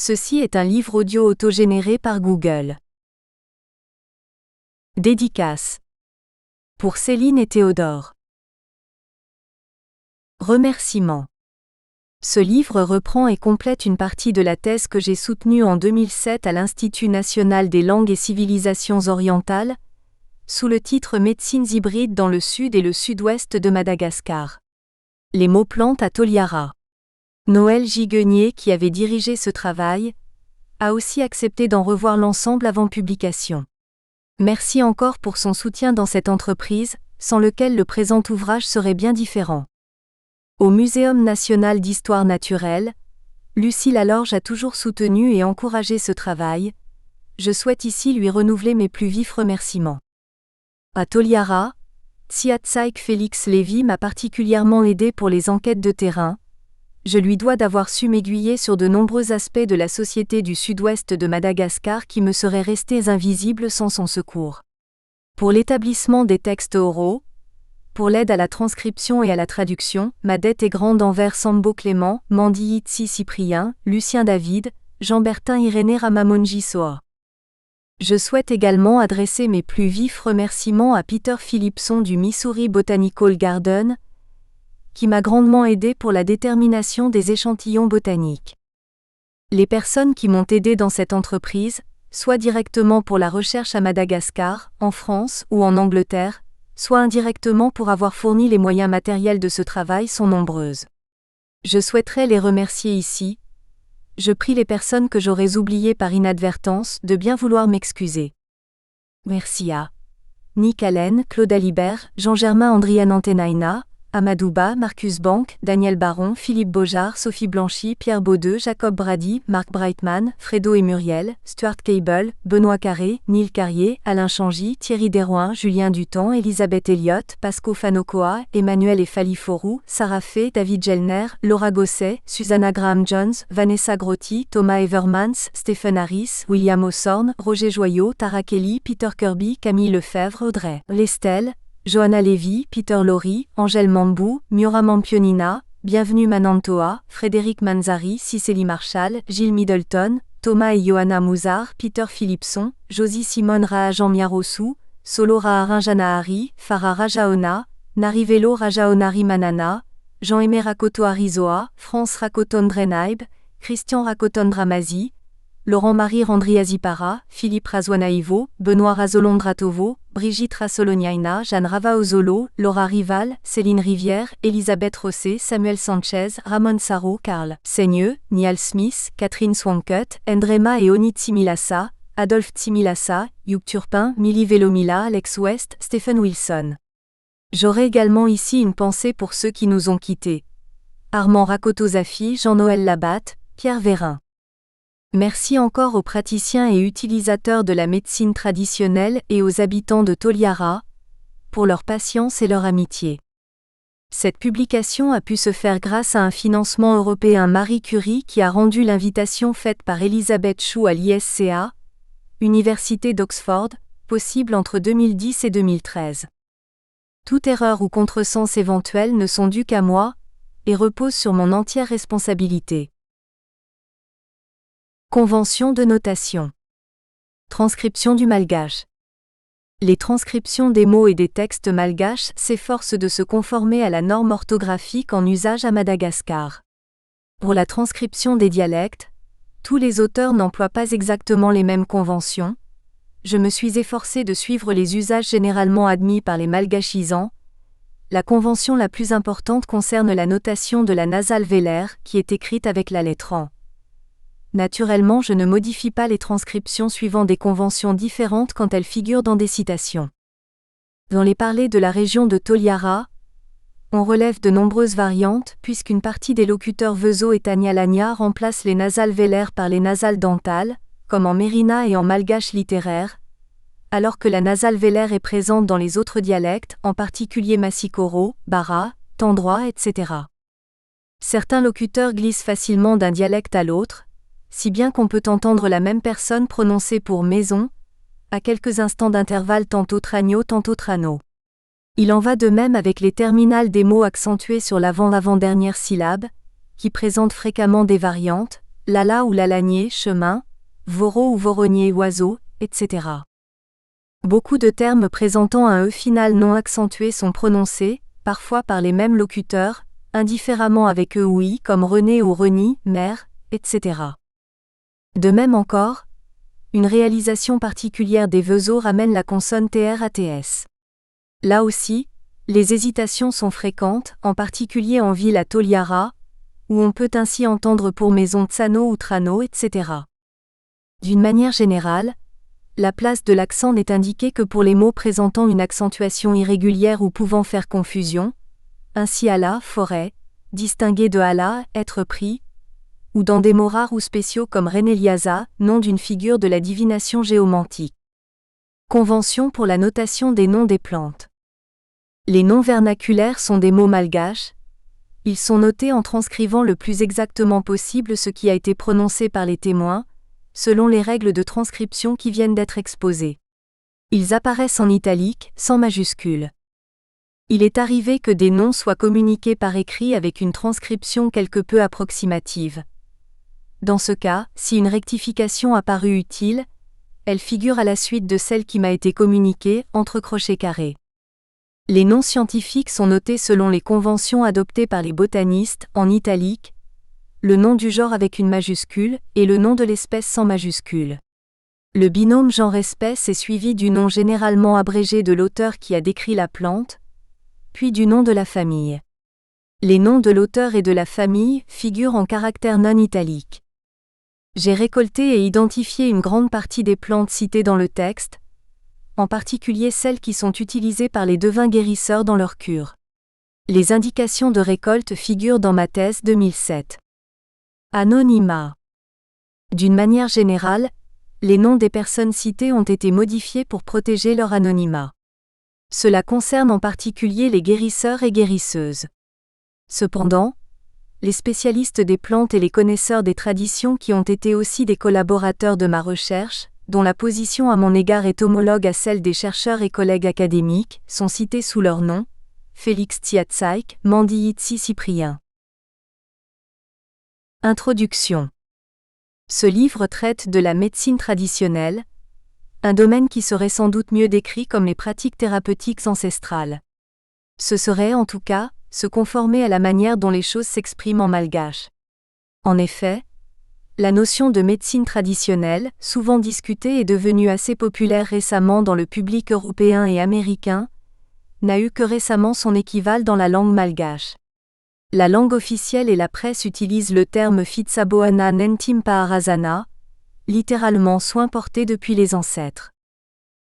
Ceci est un livre audio autogénéré par Google. Dédicace. Pour Céline et Théodore. Remerciements. Ce livre reprend et complète une partie de la thèse que j'ai soutenue en 2007 à l'Institut national des langues et civilisations orientales, sous le titre Médecines hybrides dans le sud et le sud-ouest de Madagascar. Les mots-plantes à Toliara. Noël Giguenier, qui avait dirigé ce travail, a aussi accepté d'en revoir l'ensemble avant publication. Merci encore pour son soutien dans cette entreprise, sans lequel le présent ouvrage serait bien différent. Au Muséum national d'histoire naturelle, Lucie Lalorge a toujours soutenu et encouragé ce travail. Je souhaite ici lui renouveler mes plus vifs remerciements. À Toliara, Tsiatsaik Félix Lévy m'a particulièrement aidé pour les enquêtes de terrain. Je lui dois d'avoir su m'aiguiller sur de nombreux aspects de la société du sud-ouest de Madagascar qui me seraient restés invisibles sans son secours. Pour l'établissement des textes oraux, pour l'aide à la transcription et à la traduction, ma dette est grande envers Sambo Clément, Mandy Itsi Cyprien, Lucien David, Jean-Bertin Irénée Ramamonji Soa. Je souhaite également adresser mes plus vifs remerciements à Peter Philipson du Missouri Botanical Garden, qui m'a grandement aidé pour la détermination des échantillons botaniques. Les personnes qui m'ont aidé dans cette entreprise, soit directement pour la recherche à Madagascar, en France ou en Angleterre, soit indirectement pour avoir fourni les moyens matériels de ce travail sont nombreuses. Je souhaiterais les remercier ici. Je prie les personnes que j'aurais oubliées par inadvertance de bien vouloir m'excuser. Merci à Nick Allen, Claude Alibert, Jean-Germain Andrian Antenaina, Amadouba, Marcus Bank, Daniel Baron, Philippe Beaujard, Sophie Blanchy, Pierre Baudeux, Jacob Brady, Marc Breitman, Fredo et Muriel, Stuart Cable, Benoît Carré, Neil Carrier, Alain Changy, Thierry Desroins, Julien Dutan, Elisabeth Elliott, Pasco Fanokoa, Emmanuel et Fali Forou, Sarah Fay, David Gellner, Laura Gosset, Susanna Graham-Jones, Vanessa Grotti, Thomas Evermans, Stephen Harris, William Ossorn, Roger Joyot, Tara Kelly, Peter Kirby, Camille Lefebvre, Audrey Lestel, Johanna Lévy, Peter Laurie, Angèle Mambou, Miura Mampionina, Bienvenue Manantoa, Frédéric Manzari, Cicely Marshall, Gilles Middleton, Thomas et Johanna Mouzard, Peter Philipson, Josie Simone Rahajan Miarosu, Solo Raharinjana Hari, Farah Rajaona, Narivelo Rajaonari Manana, Jean-Aimé Rakoto Arizoa, France Rakoton Drenaib, Christian Rakoton Dramazi, Laurent-Marie Randriazipara, Philippe Razouanaïvo, Benoît Razolondratovo, Brigitte Rassoloniaina, Jeanne Ravaozolo, Laura Rival, Céline Rivière, Elisabeth Rossé, Samuel Sanchez, Ramon Saro, Karl Seigneux, Niall Smith, Catherine Swankut, Endrema et Oni Tsimilassa, Adolphe Tsimilassa, Hugh Turpin, Milly Velomila, Alex West, Stephen Wilson. J'aurai également ici une pensée pour ceux qui nous ont quittés. Armand Rakoto-Zafi, Jean-Noël Labatte, Pierre Vérin. Merci encore aux praticiens et utilisateurs de la médecine traditionnelle et aux habitants de Toliara, pour leur patience et leur amitié. Cette publication a pu se faire grâce à un financement européen Marie Curie qui a rendu l'invitation faite par Elisabeth Chou à l'ISCA, Université d'Oxford, possible entre 2010 et 2013. Toute erreur ou contresens éventuel ne sont dus qu'à moi, et reposent sur mon entière responsabilité. Convention de notation. Transcription du malgache. Les transcriptions des mots et des textes malgaches s'efforcent de se conformer à la norme orthographique en usage à Madagascar. Pour la transcription des dialectes, tous les auteurs n'emploient pas exactement les mêmes conventions. Je me suis efforcé de suivre les usages généralement admis par les malgachisants. La convention la plus importante concerne la notation de la nasale vélaire, qui est écrite avec la lettre an. Naturellement, je ne modifie pas les transcriptions suivant des conventions différentes quand elles figurent dans des citations. Dans les parlers de la région de Toliara, on relève de nombreuses variantes puisqu'une partie des locuteurs Vezo et Tanyalania remplacent les nasales vélaires par les nasales dentales, comme en mérina et en malgache littéraire, alors que la nasale vélaire est présente dans les autres dialectes, en particulier Massikoro, Bara, Tendroit, etc. Certains locuteurs glissent facilement d'un dialecte à l'autre, si bien qu'on peut entendre la même personne prononcer pour maison, à quelques instants d'intervalle tantôt tragno, tantôt trano. Il en va de même avec les terminales des mots accentués sur l'avant-dernière syllabe, qui présentent fréquemment des variantes, lala ou lalanier, chemin, voro ou voronnier, oiseau, etc. Beaucoup de termes présentant un E final non accentué sont prononcés, parfois par les mêmes locuteurs, indifféremment avec E ou I comme René ou Reni, mère, etc. De même encore, une réalisation particulière des Vezo ramène la consonne TR à TS. Là aussi, les hésitations sont fréquentes, en particulier en ville à Toliara, où on peut ainsi entendre pour maison Tsano ou Trano, etc. D'une manière générale, la place de l'accent n'est indiquée que pour les mots présentant une accentuation irrégulière ou pouvant faire confusion, ainsi Allah, forêt, distingué de Allah, être pris, ou dans des mots rares ou spéciaux comme Reneliasa, nom d'une figure de la divination géomantique. Convention pour la notation des noms des plantes. Les noms vernaculaires sont des mots malgaches. Ils sont notés en transcrivant le plus exactement possible ce qui a été prononcé par les témoins, selon les règles de transcription qui viennent d'être exposées. Ils apparaissent en italique, sans majuscule. Il est arrivé que des noms soient communiqués par écrit avec une transcription quelque peu approximative. Dans ce cas, si une rectification a paru utile, elle figure à la suite de celle qui m'a été communiquée, entre crochets carrés. Les noms scientifiques sont notés selon les conventions adoptées par les botanistes, en italique, le nom du genre avec une majuscule, et le nom de l'espèce sans majuscule. Le binôme genre-espèce est suivi du nom généralement abrégé de l'auteur qui a décrit la plante, puis du nom de la famille. Les noms de l'auteur et de la famille figurent en caractères non italiques. J'ai récolté et identifié une grande partie des plantes citées dans le texte, en particulier celles qui sont utilisées par les devins guérisseurs dans leur cure. Les indications de récolte figurent dans ma thèse 2007. Anonymat. D'une manière générale, les noms des personnes citées ont été modifiés pour protéger leur anonymat. Cela concerne en particulier les guérisseurs et guérisseuses. Cependant, les spécialistes des plantes et les connaisseurs des traditions qui ont été aussi des collaborateurs de ma recherche, dont la position à mon égard est homologue à celle des chercheurs et collègues académiques, sont cités sous leur nom, Félix Tsiatsaïk, Mandiitsi Cyprien. Introduction. Ce livre traite de la médecine traditionnelle, un domaine qui serait sans doute mieux décrit comme les pratiques thérapeutiques ancestrales. Ce serait, en tout cas, se conformer à la manière dont les choses s'expriment en malgache. En effet, la notion de médecine traditionnelle, souvent discutée et devenue assez populaire récemment dans le public européen et américain, n'a eu que récemment son équivalent dans la langue malgache. La langue officielle et la presse utilisent le terme Fitsaboana Nentim Paharazana, littéralement soins portés depuis les ancêtres.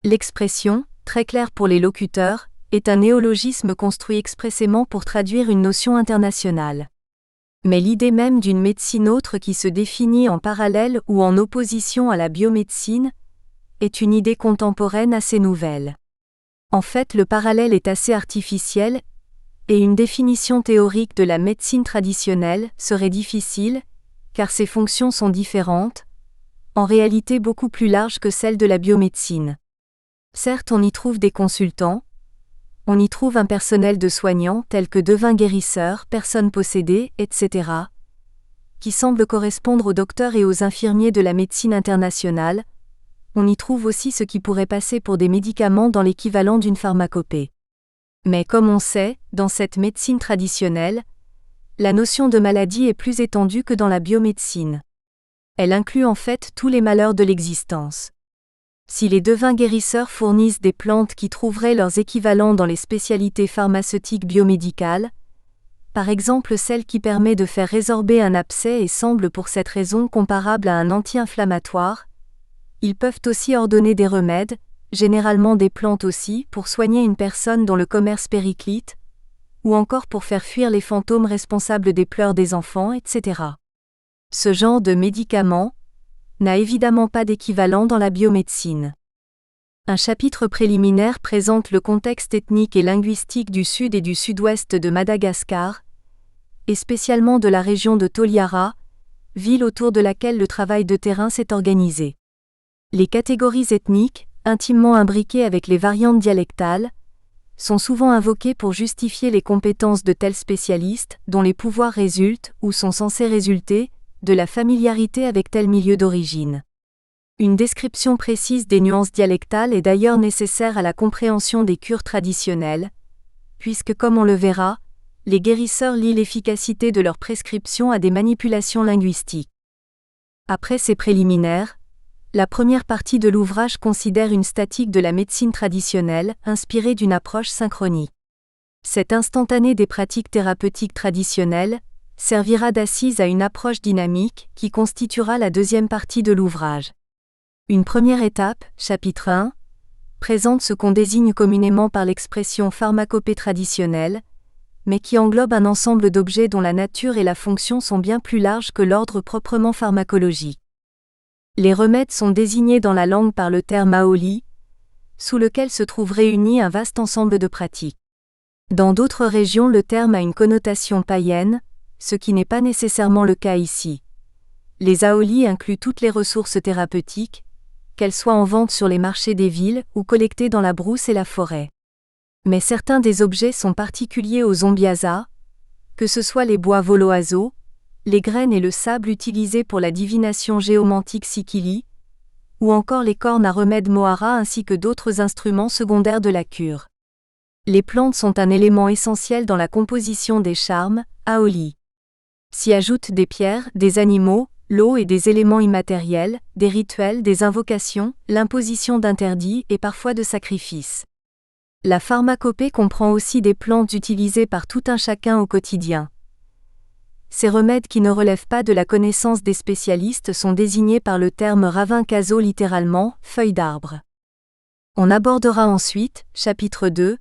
L'expression, très claire pour les locuteurs, est un néologisme construit expressément pour traduire une notion internationale. Mais l'idée même d'une médecine autre qui se définit en parallèle ou en opposition à la biomédecine est une idée contemporaine assez nouvelle. En fait, le parallèle est assez artificiel, et une définition théorique de la médecine traditionnelle serait difficile, car ses fonctions sont différentes, en réalité beaucoup plus larges que celles de la biomédecine. Certes, on y trouve des consultants, on y trouve un personnel de soignants tels que devins guérisseurs, personnes possédées, etc., qui semblent correspondre aux docteurs et aux infirmiers de la médecine internationale. On y trouve aussi ce qui pourrait passer pour des médicaments dans l'équivalent d'une pharmacopée. Mais comme on sait, dans cette médecine traditionnelle, la notion de maladie est plus étendue que dans la biomédecine. Elle inclut en fait tous les malheurs de l'existence. Si les devins guérisseurs fournissent des plantes qui trouveraient leurs équivalents dans les spécialités pharmaceutiques biomédicales, par exemple celle qui permet de faire résorber un abcès et semble pour cette raison comparable à un anti-inflammatoire, ils peuvent aussi ordonner des remèdes, généralement des plantes aussi, pour soigner une personne dont le commerce périclite, ou encore pour faire fuir les fantômes responsables des pleurs des enfants, etc. Ce genre de médicament n'a évidemment pas d'équivalent dans la biomédecine. Un chapitre préliminaire présente le contexte ethnique et linguistique du sud et du sud-ouest de Madagascar, et spécialement de la région de Toliara, ville autour de laquelle le travail de terrain s'est organisé. Les catégories ethniques, intimement imbriquées avec les variantes dialectales, sont souvent invoquées pour justifier les compétences de tels spécialistes dont les pouvoirs résultent, ou sont censés résulter, de la familiarité avec tel milieu d'origine. Une description précise des nuances dialectales est d'ailleurs nécessaire à la compréhension des cures traditionnelles, puisque comme on le verra, les guérisseurs lient l'efficacité de leurs prescriptions à des manipulations linguistiques. Après ces préliminaires, la première partie de l'ouvrage considère une statique de la médecine traditionnelle, inspirée d'une approche synchronique. Cet instantané des pratiques thérapeutiques traditionnelles servira d'assise à une approche dynamique qui constituera la deuxième partie de l'ouvrage. Une première étape, chapitre 1, présente ce qu'on désigne communément par l'expression pharmacopée traditionnelle, mais qui englobe un ensemble d'objets dont la nature et la fonction sont bien plus larges que l'ordre proprement pharmacologique. Les remèdes sont désignés dans la langue par le terme aoli, sous lequel se trouve réuni un vaste ensemble de pratiques. Dans d'autres régions, le terme a une connotation païenne, ce qui n'est pas nécessairement le cas ici. Les aolis incluent toutes les ressources thérapeutiques, qu'elles soient en vente sur les marchés des villes ou collectées dans la brousse et la forêt. Mais certains des objets sont particuliers aux zombiazas, que ce soit les bois voloazo, les graines et le sable utilisés pour la divination géomantique sikili, ou encore les cornes à remède mohara ainsi que d'autres instruments secondaires de la cure. Les plantes sont un élément essentiel dans la composition des charmes, aoli. S'y ajoutent des pierres, des animaux, l'eau et des éléments immatériels, des rituels, des invocations, l'imposition d'interdits et parfois de sacrifices. La pharmacopée comprend aussi des plantes utilisées par tout un chacun au quotidien. Ces remèdes qui ne relèvent pas de la connaissance des spécialistes sont désignés par le terme ravin-caso littéralement « feuille d'arbre ». On abordera ensuite, chapitre 2,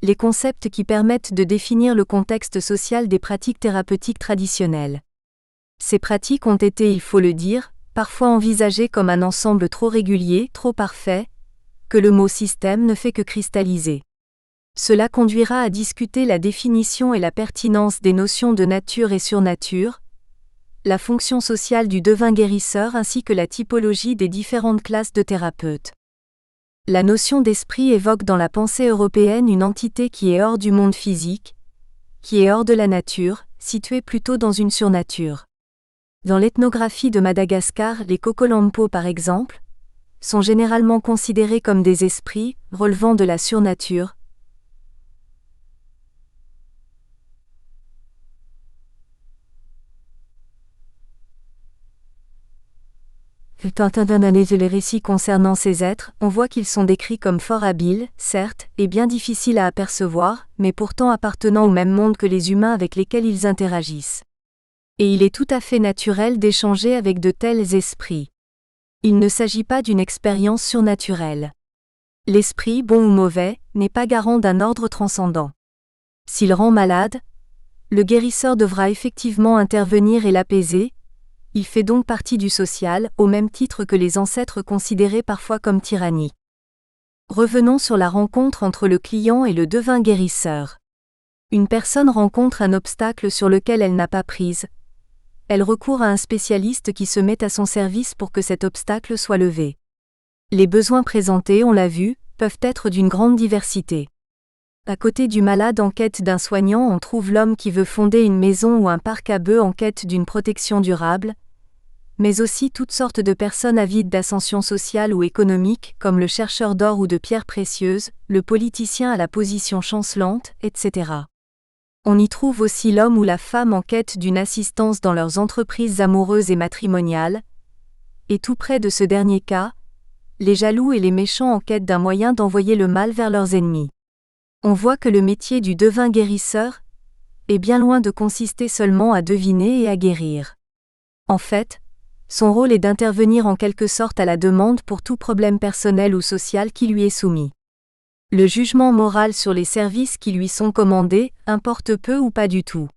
les concepts qui permettent de définir le contexte social des pratiques thérapeutiques traditionnelles. Ces pratiques ont été, il faut le dire, parfois envisagées comme un ensemble trop régulier, trop parfait, que le mot système ne fait que cristalliser. Cela conduira à discuter la définition et la pertinence des notions de nature et surnature, la fonction sociale du devin guérisseur ainsi que la typologie des différentes classes de thérapeutes. La notion d'esprit évoque dans la pensée européenne une entité qui est hors du monde physique, qui est hors de la nature, située plutôt dans une surnature. Dans l'ethnographie de Madagascar, les Kokolampo par exemple, sont généralement considérés comme des esprits, relevant de la surnature. Tentant d'analyser les récits concernant ces êtres, on voit qu'ils sont décrits comme fort habiles, certes, et bien difficiles à apercevoir, mais pourtant appartenant au même monde que les humains avec lesquels ils interagissent. Et il est tout à fait naturel d'échanger avec de tels esprits. Il ne s'agit pas d'une expérience surnaturelle. L'esprit, bon ou mauvais, n'est pas garant d'un ordre transcendant. S'il rend malade, le guérisseur devra effectivement intervenir et l'apaiser. Il fait donc partie du social, au même titre que les ancêtres considérés parfois comme tyranniques. Revenons sur la rencontre entre le client et le devin guérisseur. Une personne rencontre un obstacle sur lequel elle n'a pas prise. Elle recourt à un spécialiste qui se met à son service pour que cet obstacle soit levé. Les besoins présentés, on l'a vu, peuvent être d'une grande diversité. À côté du malade en quête d'un soignant, on trouve l'homme qui veut fonder une maison ou un parc à bœufs en quête d'une protection durable, mais aussi toutes sortes de personnes avides d'ascension sociale ou économique, comme le chercheur d'or ou de pierres précieuses, le politicien à la position chancelante, etc. On y trouve aussi l'homme ou la femme en quête d'une assistance dans leurs entreprises amoureuses et matrimoniales, et tout près de ce dernier cas, les jaloux et les méchants en quête d'un moyen d'envoyer le mal vers leurs ennemis. On voit que le métier du devin guérisseur est bien loin de consister seulement à deviner et à guérir. En fait, son rôle est d'intervenir en quelque sorte à la demande pour tout problème personnel ou social qui lui est soumis. Le jugement moral sur les services qui lui sont commandés importe peu ou pas du tout.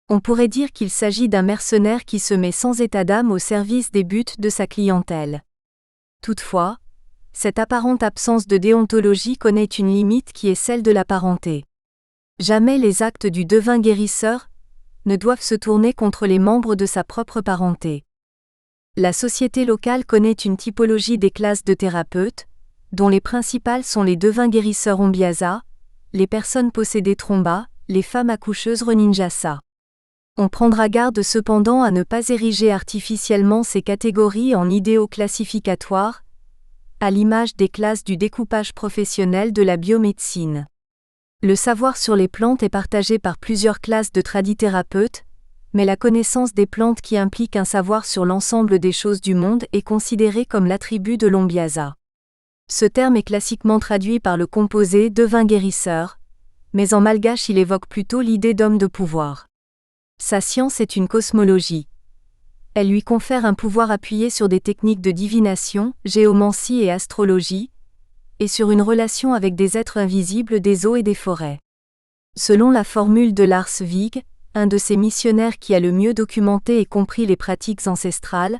On pourrait dire qu'il s'agit d'un mercenaire qui se met sans état d'âme au service des buts de sa clientèle. Toutefois, cette apparente absence de déontologie connaît une limite qui est celle de la parenté. Jamais les actes du devin guérisseur ne doivent se tourner contre les membres de sa propre parenté. La société locale connaît une typologie des classes de thérapeutes, dont les principales sont les devins guérisseurs ombiasa, les personnes possédées tromba, les femmes accoucheuses reninjasa. On prendra garde cependant à ne pas ériger artificiellement ces catégories en idéaux classificatoires, à l'image des classes du découpage professionnel de la biomédecine. Le savoir sur les plantes est partagé par plusieurs classes de tradithérapeutes, mais la connaissance des plantes qui implique un savoir sur l'ensemble des choses du monde est considérée comme l'attribut de l'ombiasa. Ce terme est classiquement traduit par le composé devin guérisseur, mais en malgache il évoque plutôt l'idée d'homme de pouvoir. Sa science est une cosmologie. Elle lui confère un pouvoir appuyé sur des techniques de divination, géomancie et astrologie, et sur une relation avec des êtres invisibles des eaux et des forêts. Selon la formule de Lars Vig, un de ces missionnaires qui a le mieux documenté et compris les pratiques ancestrales,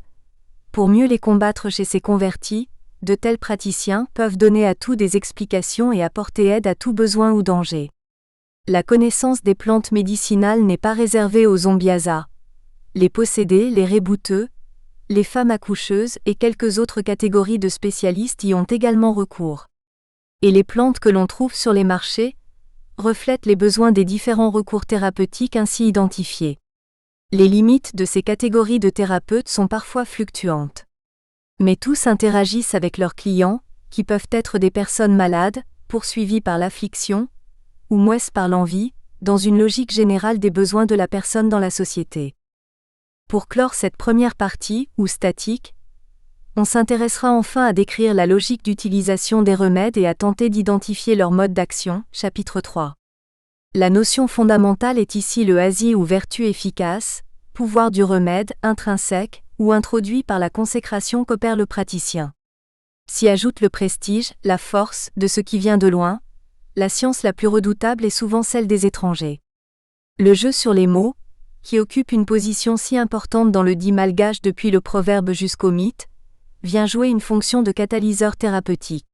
pour mieux les combattre chez ses convertis, de tels praticiens peuvent donner à tout des explications et apporter aide à tout besoin ou danger. La connaissance des plantes médicinales n'est pas réservée aux ombiasa. Les possédés, les rébouteux, les femmes accoucheuses et quelques autres catégories de spécialistes y ont également recours. Et les plantes que l'on trouve sur les marchés reflètent les besoins des différents recours thérapeutiques ainsi identifiés. Les limites de ces catégories de thérapeutes sont parfois fluctuantes. Mais tous interagissent avec leurs clients, qui peuvent être des personnes malades, poursuivies par l'affliction, ou mouesses par l'envie, dans une logique générale des besoins de la personne dans la société. Pour clore cette première partie, ou statique, on s'intéressera enfin à décrire la logique d'utilisation des remèdes et à tenter d'identifier leur mode d'action, chapitre 3. La notion fondamentale est ici le hasi ou vertu efficace, pouvoir du remède, intrinsèque, ou introduit par la consécration qu'opère le praticien. S'y ajoute le prestige, la force, de ce qui vient de loin. La science la plus redoutable est souvent celle des étrangers. Le jeu sur les mots, qui occupe une position si importante dans le dit malgache depuis le proverbe jusqu'au mythe, vient jouer une fonction de catalyseur thérapeutique.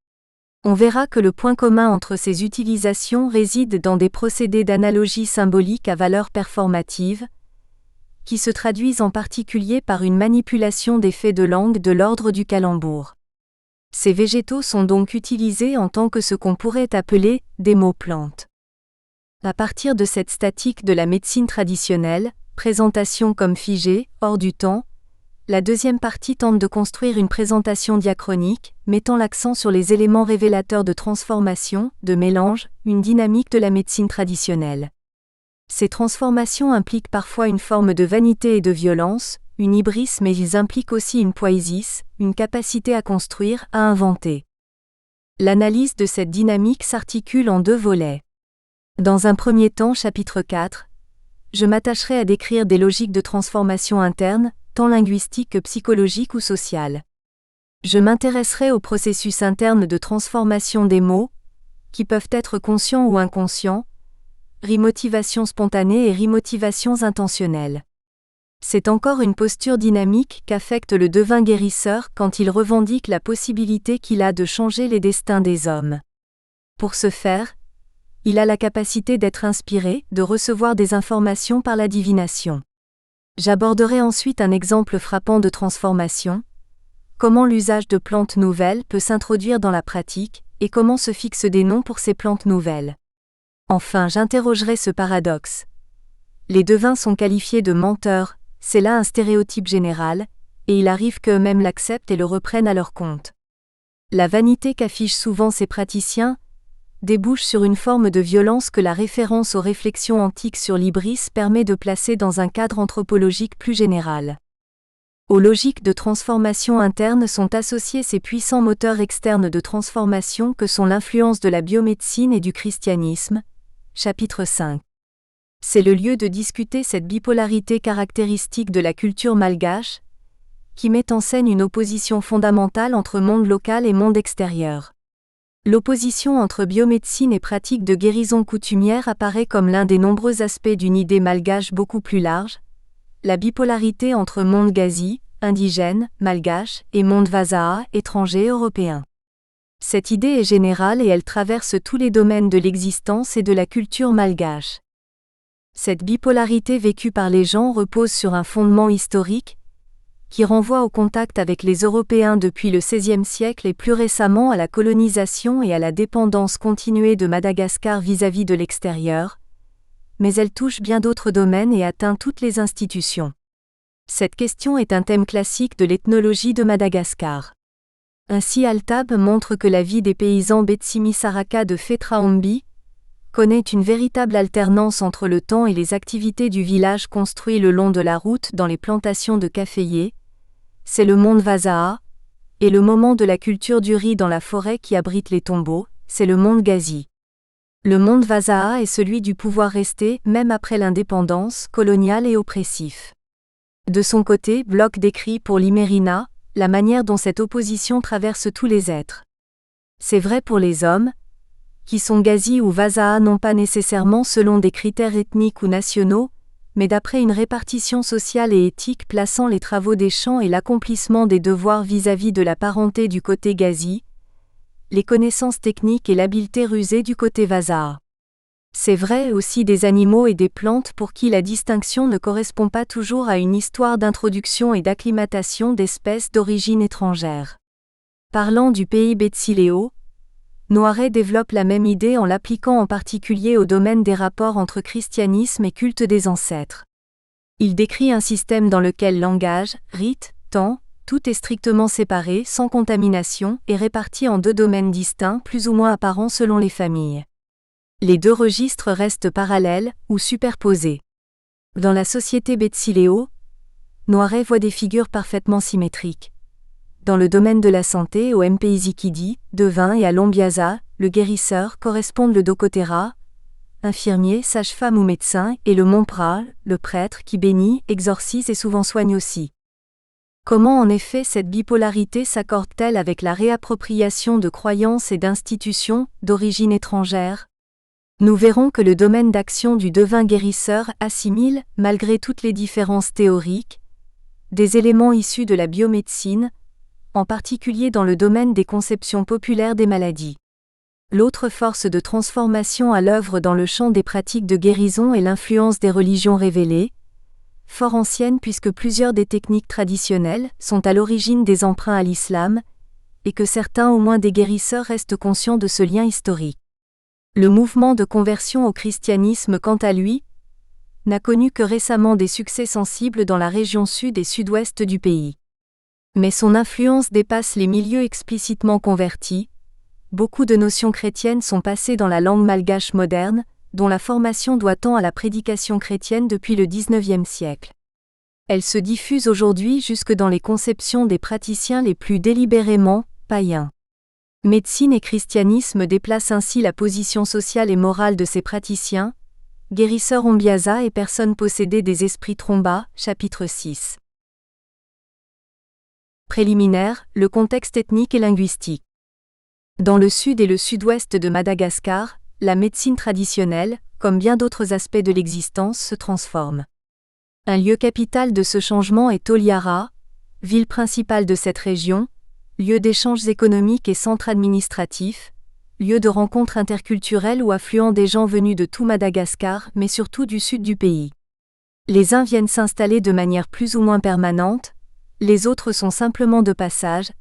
On verra que le point commun entre ces utilisations réside dans des procédés d'analogie symbolique à valeur performative, qui se traduisent en particulier par une manipulation des faits de langue de l'ordre du calembour. Ces végétaux sont donc utilisés en tant que ce qu'on pourrait appeler des mots-plantes. À partir de cette statique de la médecine traditionnelle, présentation comme figée, hors du temps, la deuxième partie tente de construire une présentation diachronique, mettant l'accent sur les éléments révélateurs de transformation, de mélange, une dynamique de la médecine traditionnelle. Ces transformations impliquent parfois une forme de vanité et de violence, une hybris, mais ils impliquent aussi une poésis, une capacité à construire, à inventer. L'analyse de cette dynamique s'articule en deux volets. Dans un premier temps, chapitre 4, je m'attacherai à décrire des logiques de transformation interne, tant linguistiques que psychologiques ou sociales. Je m'intéresserai au processus interne de transformation des mots, qui peuvent être conscients ou inconscients, rimotivations spontanées et rimotivations intentionnelles. C'est encore une posture dynamique qu'affecte le devin guérisseur quand il revendique la possibilité qu'il a de changer les destins des hommes. Pour ce faire, il a la capacité d'être inspiré, de recevoir des informations par la divination. J'aborderai ensuite un exemple frappant de transformation, comment l'usage de plantes nouvelles peut s'introduire dans la pratique, et comment se fixent des noms pour ces plantes nouvelles. Enfin, j'interrogerai ce paradoxe. Les devins sont qualifiés de menteurs, c'est là un stéréotype général, et il arrive qu'eux-mêmes l'acceptent et le reprennent à leur compte. La vanité qu'affichent souvent ces praticiens débouche sur une forme de violence que la référence aux réflexions antiques sur l'hybris permet de placer dans un cadre anthropologique plus général. Aux logiques de transformation interne sont associés ces puissants moteurs externes de transformation que sont l'influence de la biomédecine et du christianisme. Chapitre 5. C'est le lieu de discuter cette bipolarité caractéristique de la culture malgache, qui met en scène une opposition fondamentale entre monde local et monde extérieur. L'opposition entre biomédecine et pratique de guérison coutumière apparaît comme l'un des nombreux aspects d'une idée malgache beaucoup plus large, la bipolarité entre monde gazi, indigène, malgache, et monde vasaa, étranger européen. Cette idée est générale et elle traverse tous les domaines de l'existence et de la culture malgache. Cette bipolarité vécue par les gens repose sur un fondement historique, qui renvoie au contact avec les Européens depuis le XVIe siècle et plus récemment à la colonisation et à la dépendance continuée de Madagascar vis-à-vis de l'extérieur, mais elle touche bien d'autres domaines et atteint toutes les institutions. Cette question est un thème classique de l'ethnologie de Madagascar. Ainsi Altab montre que la vie des paysans Betsimisaraka de Fetraombi connaît une véritable alternance entre le temps et les activités du village construit le long de la route dans les plantations de caféiers. C'est le monde Vazaa, et le moment de la culture du riz dans la forêt qui abrite les tombeaux, c'est le monde Gazi. Le monde Vazaa est celui du pouvoir resté, même après l'indépendance, colonial et oppressif. De son côté, Bloch décrit pour l'Imerina la manière dont cette opposition traverse tous les êtres. C'est vrai pour les hommes, qui sont Gazi ou Vazaa non pas nécessairement selon des critères ethniques ou nationaux, mais d'après une répartition sociale et éthique plaçant les travaux des champs et l'accomplissement des devoirs vis-à-vis de la parenté du côté Gazi, les connaissances techniques et l'habileté rusée du côté Vazaa. C'est vrai aussi des animaux et des plantes pour qui la distinction ne correspond pas toujours à une histoire d'introduction et d'acclimatation d'espèces d'origine étrangère. Parlant du pays Betsileo, Noiret développe la même idée en l'appliquant en particulier au domaine des rapports entre christianisme et culte des ancêtres. Il décrit un système dans lequel langage, rite, temps, tout est strictement séparé, sans contamination, et réparti en deux domaines distincts plus ou moins apparents selon les familles. Les deux registres restent parallèles, ou superposés. Dans la société Betsileo, Noiret voit des figures parfaitement symétriques. Dans le domaine de la santé, au Mpezikidi, devin et à Lombiasa, le guérisseur correspondent le Dokotera, infirmier, sage-femme ou médecin, et le Mompra, le prêtre qui bénit, exorcise et souvent soigne aussi. Comment en effet cette bipolarité s'accorde-t-elle avec la réappropriation de croyances et d'institutions d'origine étrangère ? Nous verrons que le domaine d'action du devin guérisseur assimile, malgré toutes les différences théoriques, des éléments issus de la biomédecine, en particulier dans le domaine des conceptions populaires des maladies. L'autre force de transformation à l'œuvre dans le champ des pratiques de guérison est l'influence des religions révélées, fort anciennes puisque plusieurs des techniques traditionnelles sont à l'origine des emprunts à l'islam, et que certains au moins des guérisseurs restent conscients de ce lien historique. Le mouvement de conversion au christianisme, quant à lui, n'a connu que récemment des succès sensibles dans la région sud et sud-ouest du pays. Mais son influence dépasse les milieux explicitement convertis. Beaucoup de notions chrétiennes sont passées dans la langue malgache moderne, dont la formation doit tant à la prédication chrétienne depuis le XIXe siècle. Elle se diffuse aujourd'hui jusque dans les conceptions des praticiens les plus délibérément païens. Médecine et christianisme déplacent ainsi la position sociale et morale de ces praticiens, guérisseurs Ombiasa et personnes possédées des esprits Tromba, chapitre 6. Préliminaire, le contexte ethnique et linguistique. Dans le sud et le sud-ouest de Madagascar, la médecine traditionnelle, comme bien d'autres aspects de l'existence, se transforme. Un lieu capital de ce changement est Toliara, ville principale de cette région, lieu d'échanges économiques et centre administratif, lieu de rencontres interculturelles ou affluent des gens venus de tout Madagascar, mais surtout du sud du pays. Les uns viennent s'installer de manière plus ou moins permanente, les autres sont simplement de passage,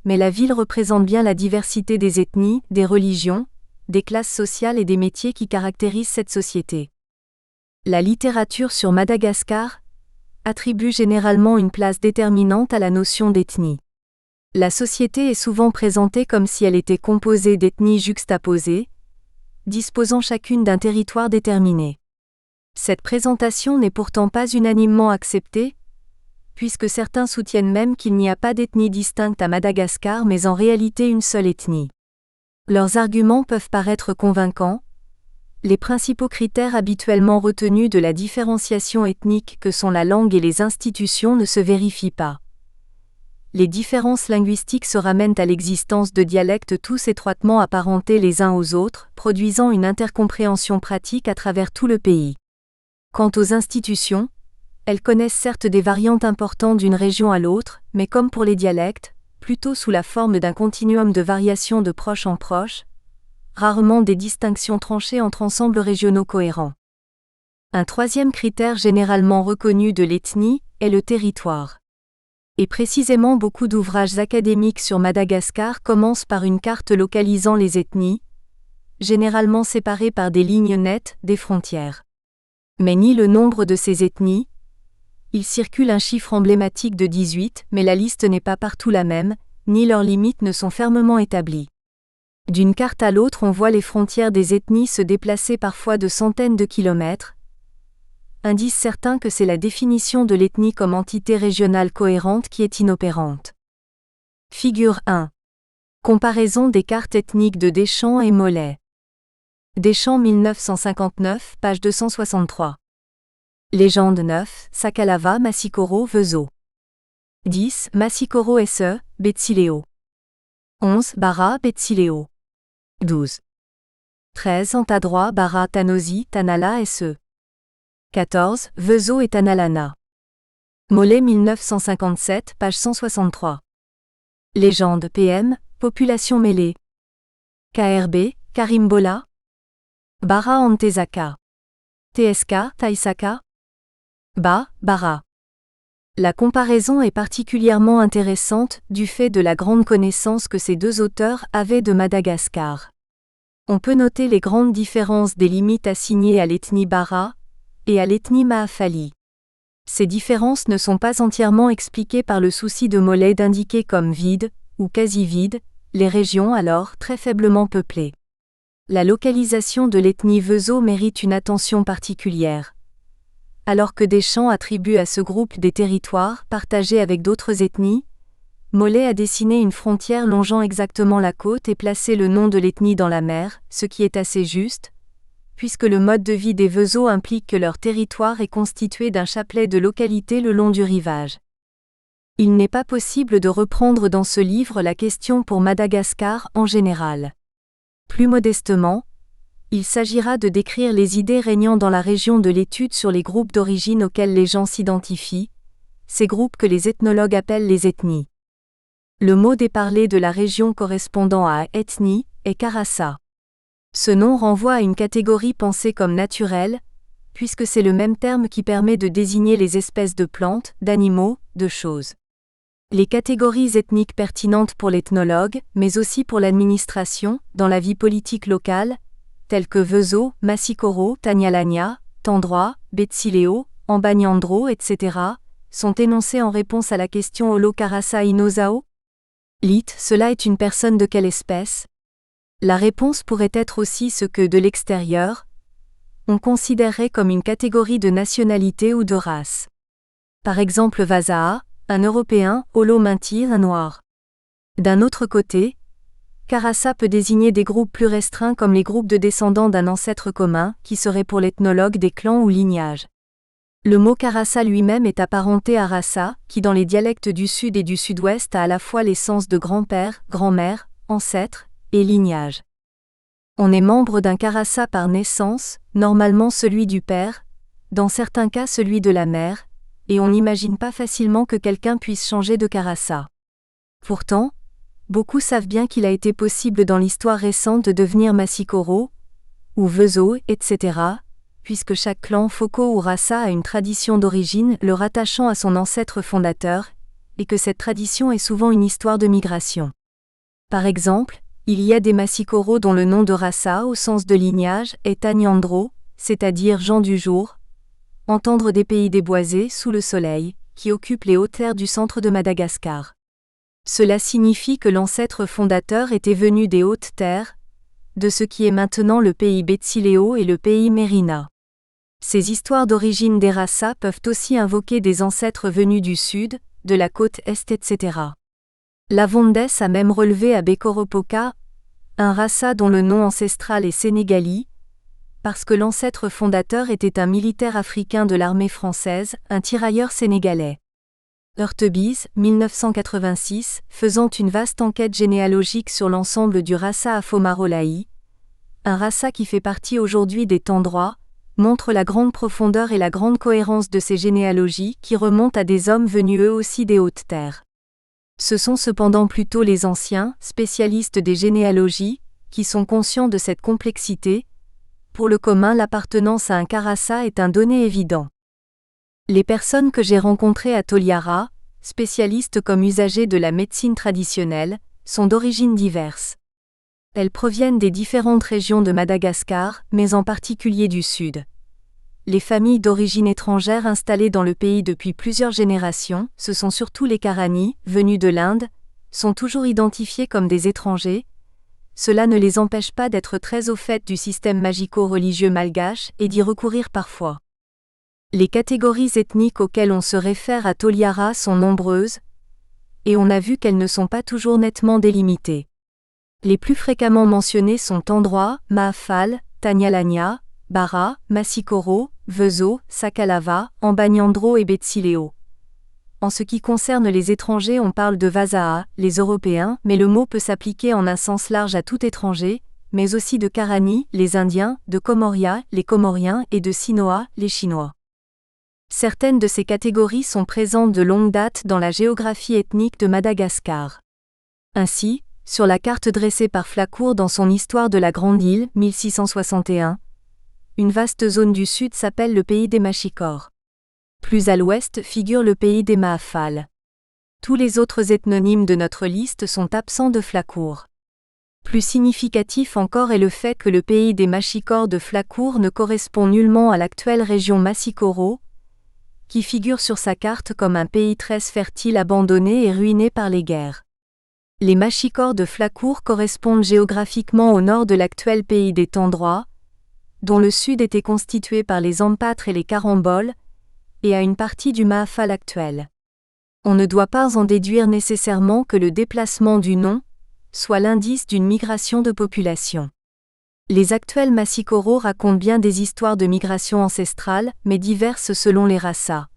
mais la ville représente bien la diversité des ethnies, des religions, des classes sociales et des métiers qui caractérisent cette société. La littérature sur Madagascar attribue généralement une place déterminante à la notion d'ethnie. La société est souvent présentée comme si elle était composée d'ethnies juxtaposées, disposant chacune d'un territoire déterminé. Cette présentation n'est pourtant pas unanimement acceptée, puisque certains soutiennent même qu'il n'y a pas d'ethnie distincte à Madagascar mais en réalité une seule ethnie. Leurs arguments peuvent paraître convaincants. Les principaux critères habituellement retenus de la différenciation ethnique que sont la langue et les institutions ne se vérifient pas. Les différences linguistiques se ramènent à l'existence de dialectes tous étroitement apparentés les uns aux autres, produisant une intercompréhension pratique à travers tout le pays. Quant aux institutions, elles connaissent certes des variantes importantes d'une région à l'autre, mais comme pour les dialectes, plutôt sous la forme d'un continuum de variations de proche en proche, rarement des distinctions tranchées entre ensembles régionaux cohérents. Un troisième critère généralement reconnu de l'ethnie est le territoire. Et précisément beaucoup d'ouvrages académiques sur Madagascar commencent par une carte localisant les ethnies, généralement séparées par des lignes nettes, des frontières. Mais ni le nombre de ces ethnies. Il circule un chiffre emblématique de 18, mais la liste n'est pas partout la même, ni leurs limites ne sont fermement établies. D'une carte à l'autre, on voit les frontières des ethnies se déplacer parfois de centaines de kilomètres. Indice certain que c'est la définition de l'ethnie comme entité régionale cohérente qui est inopérante. Figure 1. Comparaison des cartes ethniques de Deschamps et Mollet. Deschamps 1959, page 263. Légende 9, Sakalava Massikoro Vezo. 10, Massikoro SE, Betsileo. 11, Bara Betsileo. 12. 13, Antadroit Bara Tanosi Tanala SE. 14, Vezo et Tanalana. Mollet 1957, page 163. Légende PM, population mêlée. KRB, Karimbola. Bara Antezaka. TSK, Taisaka. Bara. La comparaison est particulièrement intéressante du fait de la grande connaissance que ces deux auteurs avaient de Madagascar. On peut noter les grandes différences des limites assignées à l'ethnie Bara et à l'ethnie Mahafali. Ces différences ne sont pas entièrement expliquées par le souci de Mollet d'indiquer comme vides, ou quasi-vides, les régions alors très faiblement peuplées. La localisation de l'ethnie Vezo mérite une attention particulière. Alors que Deschamps attribue à ce groupe des territoires partagés avec d'autres ethnies, Mollet a dessiné une frontière longeant exactement la côte et placé le nom de l'ethnie dans la mer, ce qui est assez juste, puisque le mode de vie des Vezo implique que leur territoire est constitué d'un chapelet de localités le long du rivage. Il n'est pas possible de reprendre dans ce livre la question pour Madagascar en général. Plus modestement, il s'agira de décrire les idées régnant dans la région de l'étude sur les groupes d'origine auxquels les gens s'identifient, ces groupes que les ethnologues appellent les ethnies. Le mot déparlé de la région correspondant à ethnie est Karasa. Ce nom renvoie à une catégorie pensée comme naturelle, puisque c'est le même terme qui permet de désigner les espèces de plantes, d'animaux, de choses. Les catégories ethniques pertinentes pour l'ethnologue, mais aussi pour l'administration, dans la vie politique locale, telles que Vezo, Massikoro, Tanyalania, Tandroit, Betsileo, Ambanyandro, etc., sont énoncées en réponse à la question Olo Karasa Inosao. Lit, cela est une personne de quelle espèce? La réponse pourrait être aussi ce que, de l'extérieur, on considérerait comme une catégorie de nationalité ou de race. Par exemple Vazaa, un Européen, Olo Mintir, un Noir. D'un autre côté, Karasa peut désigner des groupes plus restreints comme les groupes de descendants d'un ancêtre commun, qui seraient pour l'ethnologue des clans ou lignages. Le mot Karasa lui-même est apparenté à Rasa, qui dans les dialectes du sud et du sud-ouest a à la fois les sens de grand-père, grand-mère, ancêtre, et lignage. On est membre d'un Karasa par naissance, normalement celui du père, dans certains cas celui de la mère, et on n'imagine pas facilement que quelqu'un puisse changer de Karasa. Pourtant, beaucoup savent bien qu'il a été possible dans l'histoire récente de devenir Massikoro, ou Vezo, etc., puisque chaque clan Foko ou Rasa a une tradition d'origine le rattachant à son ancêtre fondateur, et que cette tradition est souvent une histoire de migration. Par exemple, il y a des Massikoro dont le nom de Rasa au sens de lignage est Tanyandro, c'est-à-dire gens du jour, entendre des pays déboisés sous le soleil, qui occupent les hautes terres du centre de Madagascar. Cela signifie que l'ancêtre fondateur était venu des hautes terres, de ce qui est maintenant le pays Betsileo et le pays Merina. Ces histoires d'origine des Rasa peuvent aussi invoquer des ancêtres venus du sud, de la côte est, etc. Lavondes a même relevé à Bekoropoka un Rasa dont le nom ancestral est Sénégali, parce que l'ancêtre fondateur était un militaire africain de l'armée française, un tirailleur sénégalais. Hurtebise, 1986, faisant une vaste enquête généalogique sur l'ensemble du Rasa Afomarolaï, un Rasa qui fait partie aujourd'hui des Tandroits, montre la grande profondeur et la grande cohérence de ces généalogies qui remontent à des hommes venus eux aussi des hautes terres. Ce sont cependant plutôt les anciens, spécialistes des généalogies, qui sont conscients de cette complexité. Pour le commun, l'appartenance à un Karasa est un donné évident. Les personnes que j'ai rencontrées à Toliara, spécialistes comme usagers de la médecine traditionnelle, sont d'origines diverses. Elles proviennent des différentes régions de Madagascar, mais en particulier du sud. les familles d'origine étrangère installées dans le pays depuis plusieurs générations, ce sont surtout les Karani, venus de l'Inde, sont toujours identifiés comme des étrangers. Cela ne les empêche pas d'être très au fait du système magico-religieux malgache et d'y recourir parfois. Les catégories ethniques auxquelles on se réfère à Toliara sont nombreuses, et on a vu qu'elles ne sont pas toujours nettement délimitées. Les plus fréquemment mentionnées sont Tandroa, Maafal, Tanyalania, Bara, Masikoro, Vezo, Sakalava, Ambanyandro et Betsileo. En ce qui concerne les étrangers, on parle de Vasaa, les Européens, mais le mot peut s'appliquer en un sens large à tout étranger, mais aussi de Karani, les Indiens, de Comoria, les Comoriens et de Sinoa, les Chinois. Certaines de ces catégories sont présentes de longue date dans la géographie ethnique de Madagascar. Ainsi, sur la carte dressée par Flacourt dans son Histoire de la Grande Île, 1661, une vaste zone du sud s'appelle le pays des Machikors. Plus à l'ouest figure le pays des Maafal. Tous les autres ethnonymes de notre liste sont absents de Flacourt. Plus significatif encore est le fait que le pays des Machikors de Flacourt ne correspond nullement à l'actuelle région Massikoro, qui figure sur sa carte comme un pays très fertile abandonné et ruiné par les guerres. Les Machikors de Flacourt correspondent géographiquement au nord de l'actuel pays des Tandroa, dont le sud était constitué par les Ampâtres et les Caramboles, et à une partie du Maafal actuel. On ne doit pas en déduire nécessairement que le déplacement du nom soit l'indice d'une migration de population. Les actuels Massikoro racontent bien des histoires de migration ancestrale, mais diverses selon les rassas.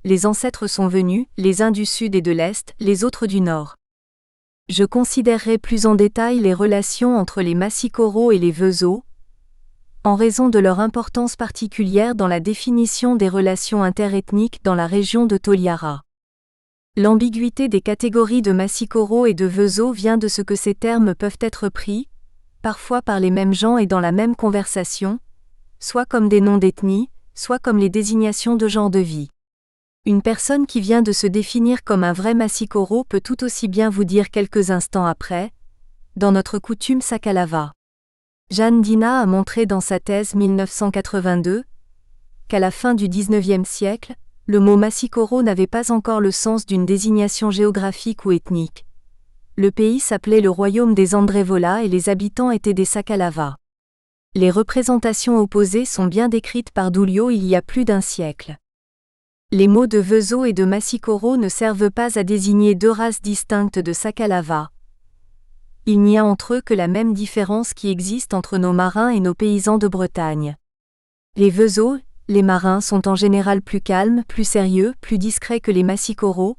Les ancêtres sont venus, les uns du sud et de l'est, les autres du nord. Je considérerai plus en détail les relations entre les Massikoro et les Vezo, en raison de leur importance particulière dans la définition des relations interethniques dans la région de Toliara. L'ambiguïté des catégories de Massikoro et de Vezo vient de ce que ces termes peuvent être pris, parfois par les mêmes gens et dans la même conversation, soit comme des noms d'ethnie, soit comme les désignations de genre de vie. Une personne qui vient de se définir comme un vrai Massikoro peut tout aussi bien vous dire quelques instants après, dans notre coutume Sakalava. Jeanne Dina a montré dans sa thèse 1982 qu'à la fin du XIXe siècle, le mot Massikoro n'avait pas encore le sens d'une désignation géographique ou ethnique. Le pays s'appelait le royaume des Andrévola et les habitants étaient des Sakalava. Les représentations opposées sont bien décrites par Doulio il y a plus d'un siècle. Les mots de Vezo et de Massikoro ne servent pas à désigner deux races distinctes de Sakalava. Il n'y a entre eux que la même différence qui existe entre nos marins et nos paysans de Bretagne. Les Vezo, les marins sont en général plus calmes, plus sérieux, plus discrets que les Massikoro.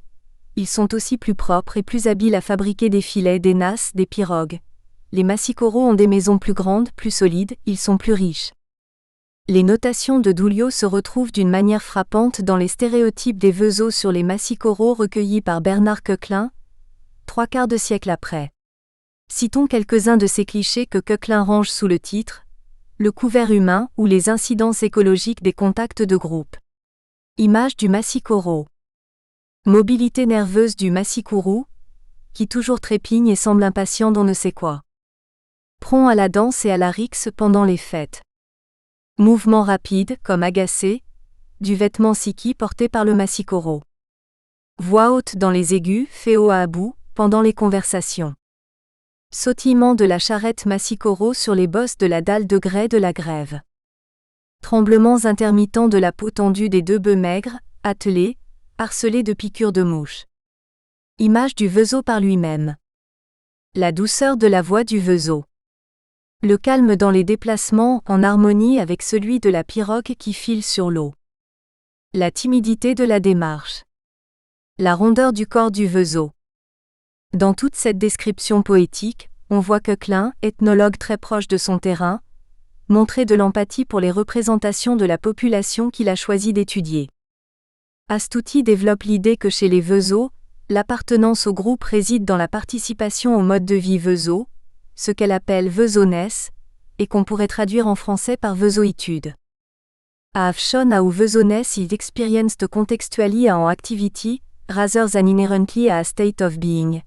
Ils sont aussi plus propres et plus habiles à fabriquer des filets, des nasses, des pirogues. Les Massikoro ont des maisons plus grandes, plus solides, ils sont plus riches. Les notations de Doulio se retrouvent d'une manière frappante dans les stéréotypes des Vezo sur les Massikoro recueillis par Bernard Coquelin, 3/4 de siècle après. Citons quelques-uns de ces clichés que Coquelin range sous le titre « Le couvert humain » ou les incidences écologiques des contacts de groupe. Image du Massikoro. Mobilité nerveuse du Massikuru, qui toujours trépigne et semble impatient d'on ne sait quoi. Prompt à la danse et à la rixe pendant les fêtes. Mouvement rapide, comme agacé, du vêtement siki porté par le Massikoro. Voix haute dans les aigus, féo à bout, pendant les conversations. Sautillement de la charrette Massikoro sur les bosses de la dalle de grès de la grève. Tremblements intermittents de la peau tendue des deux bœufs maigres, attelés, harcelés de piqûres de mouches. Image du Vezo par lui-même. La douceur de la voix du Vezo. Le calme dans les déplacements en harmonie avec celui de la pirogue qui file sur l'eau. La timidité de la démarche. La rondeur du corps du Vezo. Dans toute cette description poétique, on voit Coquelin, ethnologue très proche de son terrain, montrer de l'empathie pour les représentations de la population qu'il a choisi d'étudier. Astuti développe l'idée que chez les Vezo, l'appartenance au groupe réside dans la participation au mode de vie Vezo, ce qu'elle appelle Vezoness, et qu'on pourrait traduire en français par Vezoitude. A have shown how Vezoness is experienced contextually and activity, rather than inherently a state of being.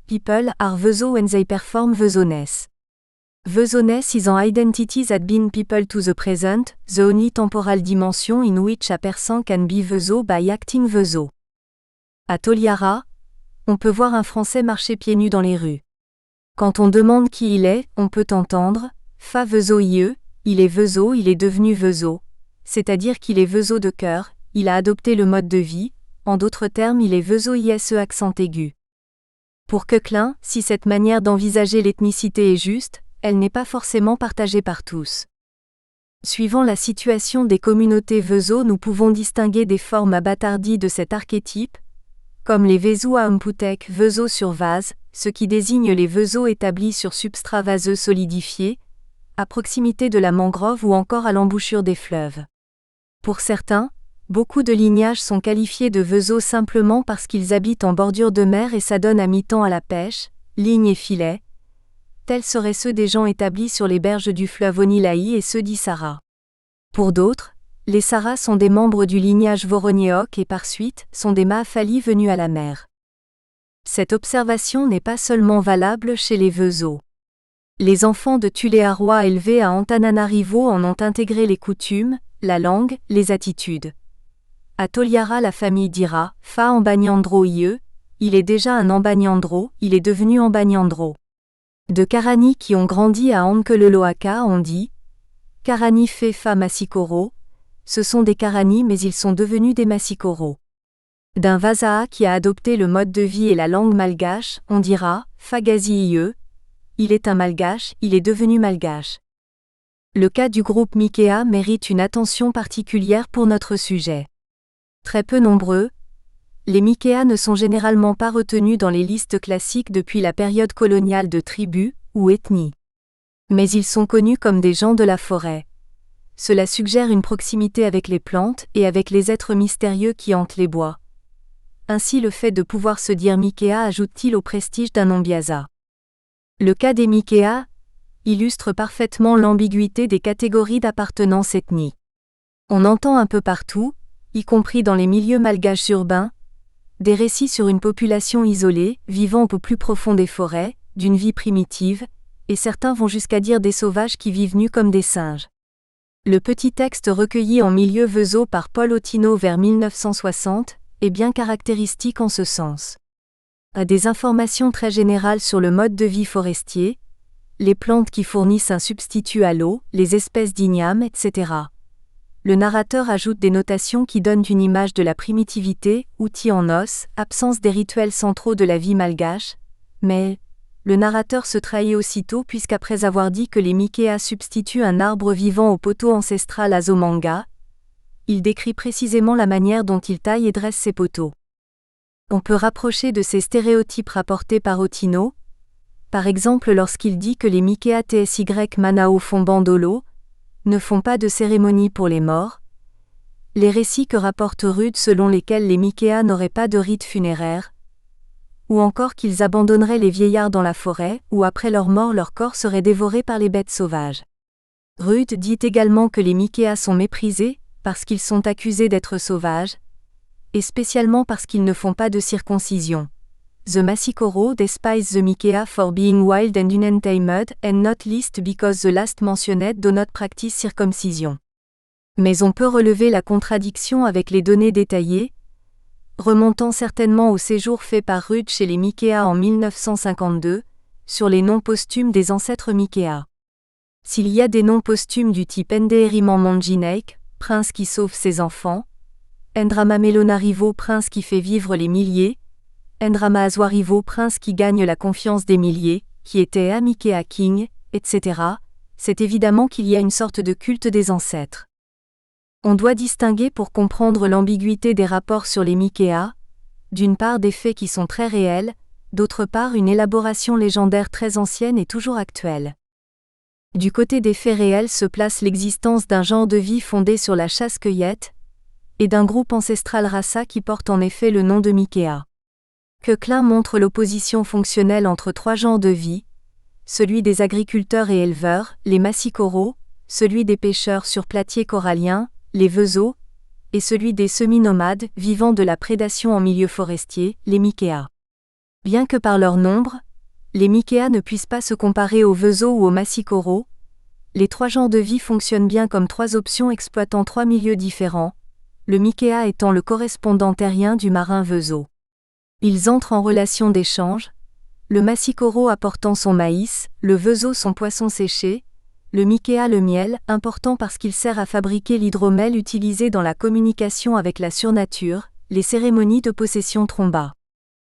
People are Vezo when they perform Vezoness. Vesones is an identity that binds people to the present, the only temporal dimension in which a person can be Veso by acting Veso. À Toliara, on peut voir un Français marcher pieds nus dans les rues. Quand on demande qui il est, on peut entendre « Fa Veso ie », il est Veso, il est devenu Veso, c'est-à-dire qu'il est Veso de cœur, il a adopté le mode de vie, en d'autres termes il est Veso ISE accent aigu. Pour Koechlin, si cette manière d'envisager l'ethnicité est juste, elle n'est pas forcément partagée par tous. Suivant la situation des communautés Veso, nous pouvons distinguer des formes abattardies de cet archétype, comme les Vesu à Mputek Veso sur vase, ce qui désigne les Veso établis sur substrat vaseux solidifié, à proximité de la mangrove ou encore à l'embouchure des fleuves. Pour certains, beaucoup de lignages sont qualifiés de Veso simplement parce qu'ils habitent en bordure de mer et s'adonnent à mi-temps à la pêche, ligne et filet. Tels seraient ceux des gens établis sur les berges du fleuve Onilaï et ceux d'Issara. Pour d'autres, les Saras sont des membres du lignage Voronéok et par suite, sont des Maafali venus à la mer. Cette observation n'est pas seulement valable chez les Veso. Les enfants de Tuléaroa élevés à Antananarivo en ont intégré les coutumes, la langue, les attitudes. À Toliara la famille dira « Fa Ambanyandro ie », il est déjà un Ambanyandro, il est devenu Ambanyandro. De Karani qui ont grandi à Ankeloloaka on dit « Karani fait Fa Masikoro », ce sont des Karani mais ils sont devenus des Masikoro. D'un Vasaa qui a adopté le mode de vie et la langue malgache, on dira « Fagazi ie », il est un malgache, il est devenu malgache. Le cas du groupe Mikea mérite une attention particulière pour notre sujet. Très peu nombreux, les Mikea ne sont généralement pas retenus dans les listes classiques depuis la période coloniale de tribus ou ethnies. Mais ils sont connus comme des gens de la forêt. Cela suggère une proximité avec les plantes et avec les êtres mystérieux qui hantent les bois. Ainsi le fait de pouvoir se dire Mikea ajoute-t-il au prestige d'un Ambiasa. Le cas des Mikea illustre parfaitement l'ambiguïté des catégories d'appartenance ethnique. On entend un peu partout, y compris dans les milieux malgaches urbains, des récits sur une population isolée, vivant au plus profond des forêts, d'une vie primitive, et certains vont jusqu'à dire des sauvages qui vivent nus comme des singes. Le petit texte recueilli en milieu Veso par Paul Otino vers 1960 est bien caractéristique en ce sens. À des informations très générales sur le mode de vie forestier, les plantes qui fournissent un substitut à l'eau, les espèces d'ignames, etc. Le narrateur ajoute des notations qui donnent une image de la primitivité, outils en os, absence des rituels centraux de la vie malgache, mais le narrateur se trahit aussitôt puisqu'après avoir dit que les Mikea substituent un arbre vivant au poteau ancestral Azomanga, il décrit précisément la manière dont il taille et dresse ses poteaux. On peut rapprocher de ces stéréotypes rapportés par Otino, par exemple lorsqu'il dit que les Mikea TSY Manao font bandolo, ne font pas de cérémonie pour les morts, les récits que rapporte Rude selon lesquels les Mikea n'auraient pas de rite funéraire, ou encore qu'ils abandonneraient les vieillards dans la forêt, ou après leur mort leur corps serait dévoré par les bêtes sauvages. Rude dit également que les Mikea sont méprisés, parce qu'ils sont accusés d'être sauvages, et spécialement parce qu'ils ne font pas de circoncision. The Masikoro despise the Mikea for being wild and untamed, and not least because the last mentioned do not practice circoncision. Mais on peut relever la contradiction avec les données détaillées, remontant certainement au séjour fait par Rude chez les Mikea en 1952, sur les noms posthumes des ancêtres Mikea. S'il y a des noms posthumes du type Ndeheriman Manjinek, prince qui sauve ses enfants, Ndrama Melonarivo, prince qui fait vivre les milliers, Ndrama Azuarivo, prince qui gagne la confiance des milliers, qui était à Mikea King, etc., c'est évidemment qu'il y a une sorte de culte des ancêtres. On doit distinguer pour comprendre l'ambiguïté des rapports sur les Mikea, d'une part des faits qui sont très réels, d'autre part une élaboration légendaire très ancienne et toujours actuelle. Du côté des faits réels se place l'existence d'un genre de vie fondé sur la chasse-cueillette, et d'un groupe ancestral Rasa qui porte en effet le nom de Mikea. Koechlin montre l'opposition fonctionnelle entre trois genres de vie, celui des agriculteurs et éleveurs, les Masikoro, celui des pêcheurs sur platiers coralliens, les Veso, et celui des semi-nomades vivant de la prédation en milieu forestier, les Mikea. Bien que par leur nombre, les Mikéas ne puissent pas se comparer aux Veso ou aux Massicoro. Les trois genres de vie fonctionnent bien comme trois options exploitant trois milieux différents, le Mikéa étant le correspondant terrien du marin Veso. Ils entrent en relation d'échange, le Massicoro apportant son maïs, le Veso son poisson séché, le Mikéa le miel, important parce qu'il sert à fabriquer l'hydromel utilisé dans la communication avec la surnature, les cérémonies de possession tromba.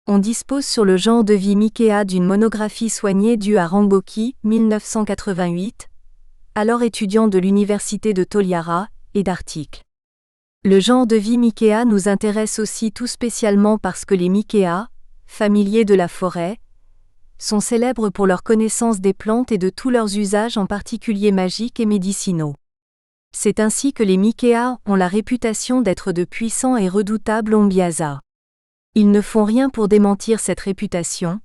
On dispose sur le genre de vie Mikéa d'une monographie soignée due à Ramboki, 1988, alors étudiant de l'université de Toliara, et d'articles. Le genre de vie Mikéa nous intéresse aussi tout spécialement parce que les Mikéas, familiers de la forêt, sont célèbres pour leur connaissance des plantes et de tous leurs usages en particulier magiques et médicinaux. C'est ainsi que les Mikéas ont la réputation d'être de puissants et redoutables Ombiasa. Ils ne font rien pour démentir cette réputation.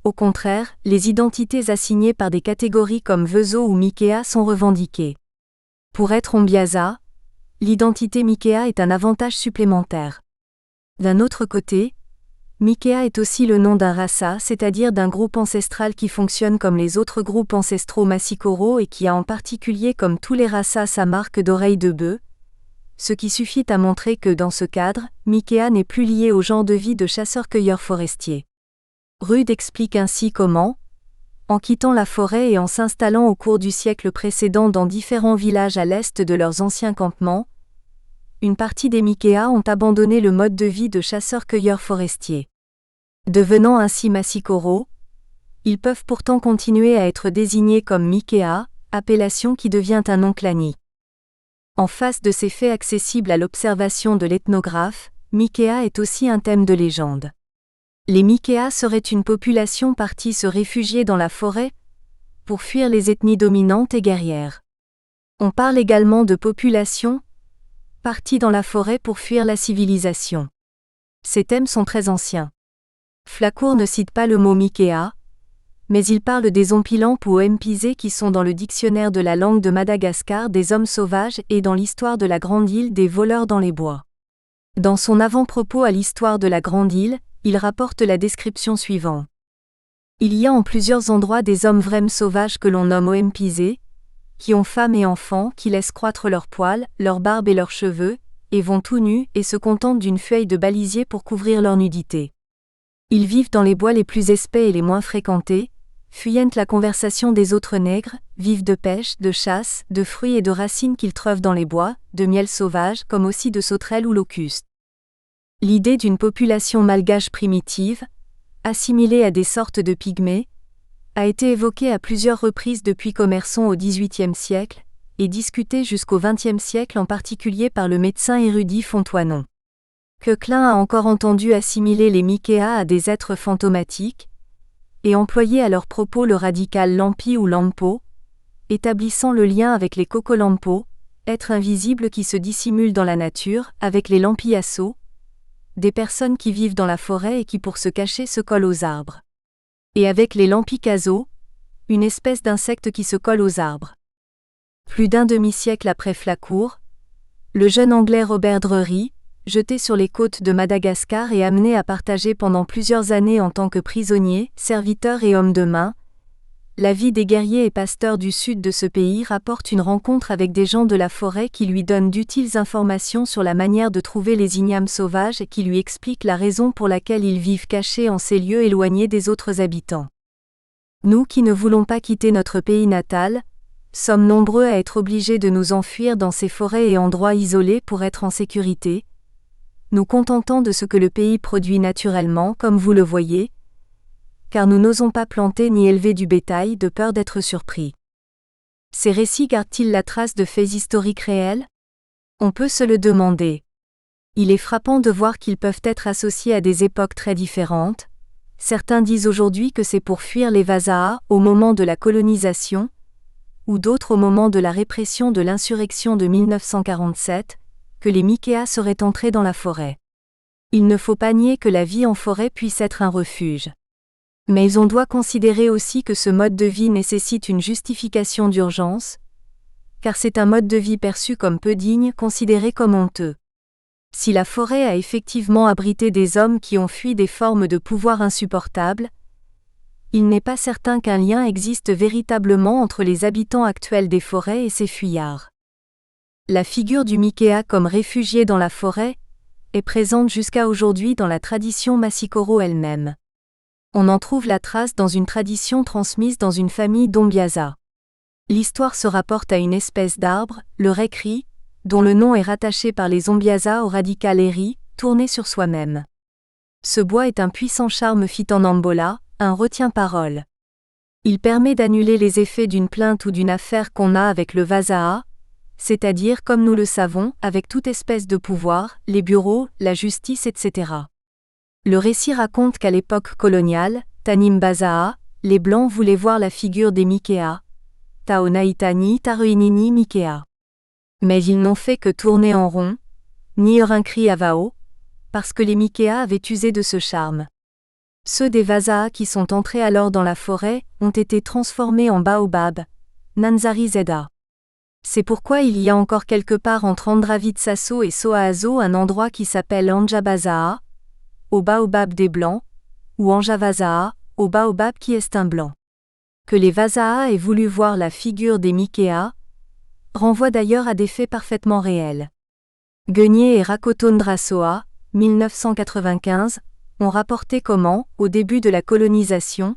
Au contraire, les identités assignées par des catégories comme Veso ou Mikéa sont revendiquées. Pour être Ombiasa, l'identité Mikéa est un avantage supplémentaire. D'un autre côté, Mikéa est aussi le nom d'un rasa, c'est-à-dire d'un groupe ancestral qui fonctionne comme les autres groupes ancestraux Massicoro et qui a en particulier comme tous les rasas sa marque d'oreille de bœuf, ce qui suffit à montrer que dans ce cadre, Mikéa n'est plus lié au genre de vie de chasseur-cueilleur forestier. Rude explique ainsi comment, en quittant la forêt et en s'installant au cours du siècle précédent dans différents villages à l'est de leurs anciens campements, une partie des Mikéas ont abandonné le mode de vie de chasseur-cueilleur forestier. Devenant ainsi Massicoro, ils peuvent pourtant continuer à être désignés comme Mikéa, appellation qui devient un nom clanique. En face de ces faits accessibles à l'observation de l'ethnographe, Mikéa est aussi un thème de légende. Les Mikéas seraient une population partie se réfugier dans la forêt pour fuir les ethnies dominantes et guerrières. On parle également de population partie dans la forêt pour fuir la civilisation. Ces thèmes sont très anciens. Flacourt ne cite pas le mot Mikéa, mais il parle des Ompilampes ou Mpizé qui sont dans le dictionnaire de la langue de Madagascar des hommes sauvages et dans l'histoire de la Grande Île des voleurs dans les bois. Dans son avant-propos à l'histoire de la Grande Île, il rapporte la description suivante. Il y a en plusieurs endroits des hommes vraiment sauvages que l'on nomme Mpizé, qui ont femmes et enfants, qui laissent croître leurs poils, leur barbe et leurs cheveux, et vont tout nus et se contentent d'une feuille de balisier pour couvrir leur nudité. Ils vivent dans les bois les plus épais et les moins fréquentés, fuyent la conversation des autres nègres, vivent de pêche, de chasse, de fruits et de racines qu'ils treuvent dans les bois, de miel sauvage comme aussi de sauterelles ou locustes. L'idée d'une population malgache primitive, assimilée à des sortes de pygmées, a été évoquée à plusieurs reprises depuis Commerson au XVIIIe siècle, et discutée jusqu'au XXe siècle en particulier par le médecin érudit Fontoinon. Coquelin a encore entendu assimiler les Mikéas à des êtres fantomatiques, et employer à leur propos le radical lampi ou lampo, établissant le lien avec les cocolampo, êtres invisibles qui se dissimulent dans la nature, avec les lampiasso, des personnes qui vivent dans la forêt et qui pour se cacher se collent aux arbres. Et avec les lampicaso, une espèce d'insecte qui se colle aux arbres. Plus d'un demi-siècle après Flacourt, le jeune Anglais Robert Drury, jeté sur les côtes de Madagascar et amené à partager pendant plusieurs années en tant que prisonnier, serviteur et homme de main, la vie des guerriers et pasteurs du sud de ce pays rapporte une rencontre avec des gens de la forêt qui lui donnent d'utiles informations sur la manière de trouver les ignames sauvages et qui lui expliquent la raison pour laquelle ils vivent cachés en ces lieux éloignés des autres habitants. Nous qui ne voulons pas quitter notre pays natal, sommes nombreux à être obligés de nous enfuir dans ces forêts et endroits isolés pour être en sécurité, nous contentant de ce que le pays produit naturellement, comme vous le voyez, car nous n'osons pas planter ni élever du bétail de peur d'être surpris. Ces récits gardent-ils la trace de faits historiques réels ? On peut se le demander. Il est frappant de voir qu'ils peuvent être associés à des époques très différentes. Certains disent aujourd'hui que c'est pour fuir les Vasaa au moment de la colonisation, ou d'autres au moment de la répression de l'insurrection de 1947, que les Mikéas seraient entrés dans la forêt. Il ne faut pas nier que la vie en forêt puisse être un refuge. Mais on doit considérer aussi que ce mode de vie nécessite une justification d'urgence, car c'est un mode de vie perçu comme peu digne, considéré comme honteux. Si la forêt a effectivement abrité des hommes qui ont fui des formes de pouvoir insupportables, il n'est pas certain qu'un lien existe véritablement entre les habitants actuels des forêts et ces fuyards. La figure du Mikea comme réfugié dans la forêt est présente jusqu'à aujourd'hui dans la tradition Masikoro elle-même. On en trouve la trace dans une tradition transmise dans une famille d'Ombiasa. L'histoire se rapporte à une espèce d'arbre, le rekri, dont le nom est rattaché par les Ombiasa au radical eri, tourné sur soi-même. Ce bois est un puissant charme fitanambola, un retient-parole. Il permet d'annuler les effets d'une plainte ou d'une affaire qu'on a avec le vasaa, c'est-à-dire, comme nous le savons, avec toute espèce de pouvoir, les bureaux, la justice, etc. Le récit raconte qu'à l'époque coloniale, Tanim Bazaa, les Blancs voulaient voir la figure des Mikea, Taonaitani Taruinini Mikea. Mais ils n'ont fait que tourner en rond, ni Urinkri Avao, parce que les Mikea avaient usé de ce charme. Ceux des Vasaa qui sont entrés alors dans la forêt ont été transformés en baobab, Nanzari Zeda. C'est pourquoi il y a encore quelque part entre Andravitsaso et Soahazo un endroit qui s'appelle Anjabazaa, au baobab des Blancs, ou Anjavazaa, au baobab qui est un blanc. Que les Vasaa aient voulu voir la figure des Mikea renvoie d'ailleurs à des faits parfaitement réels. Guenier et Rakotondrasoa, 1995, ont rapporté comment, au début de la colonisation,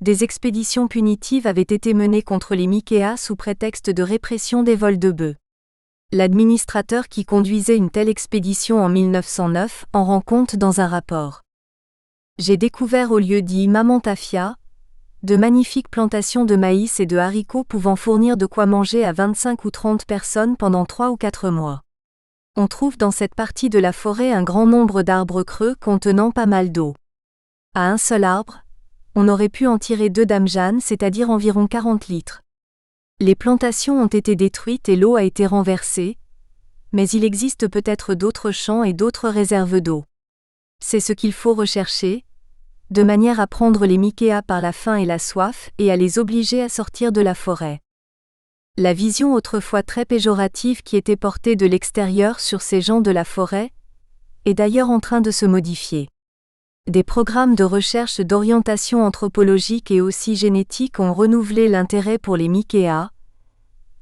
des expéditions punitives avaient été menées contre les Mikea sous prétexte de répression des vols de bœufs. L'administrateur qui conduisait une telle expédition en 1909 en rend compte dans un rapport. J'ai découvert au lieu dit Mamantafia, de magnifiques plantations de maïs et de haricots pouvant fournir de quoi manger à 25 ou 30 personnes pendant 3 ou 4 mois. On trouve dans cette partie de la forêt un grand nombre d'arbres creux contenant pas mal d'eau. À un seul arbre, on aurait pu en tirer 2 damjan, c'est-à-dire environ 40 litres. Les plantations ont été détruites et l'eau a été renversée, mais il existe peut-être d'autres champs et d'autres réserves d'eau. C'est ce qu'il faut rechercher, de manière à prendre les Mikea par la faim et la soif et à les obliger à sortir de la forêt. La vision autrefois très péjorative qui était portée de l'extérieur sur ces gens de la forêt est d'ailleurs en train de se modifier. Des programmes de recherche d'orientation anthropologique et aussi génétique ont renouvelé l'intérêt pour les Mikea,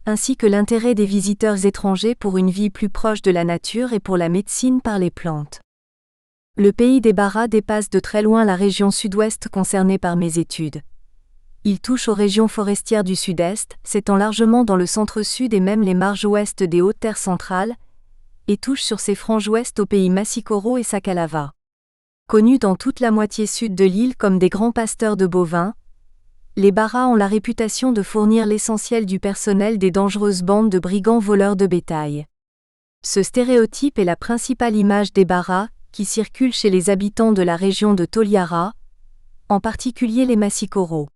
ainsi que l'intérêt des visiteurs étrangers pour une vie plus proche de la nature et pour la médecine par les plantes. Le pays des Bara dépasse de très loin la région sud-ouest concernée par mes études. Il touche aux régions forestières du sud-est, s'étend largement dans le centre-sud et même les marges ouest des hautes terres centrales, et touche sur ses franges ouest aux pays Masikoro et Sakalava. Connus dans toute la moitié sud de l'île comme des grands pasteurs de bovins, les Bara ont la réputation de fournir l'essentiel du personnel des dangereuses bandes de brigands voleurs de bétail. Ce stéréotype est la principale image des Bara, qui circule chez les habitants de la région de Toliara, en particulier les Masikoro.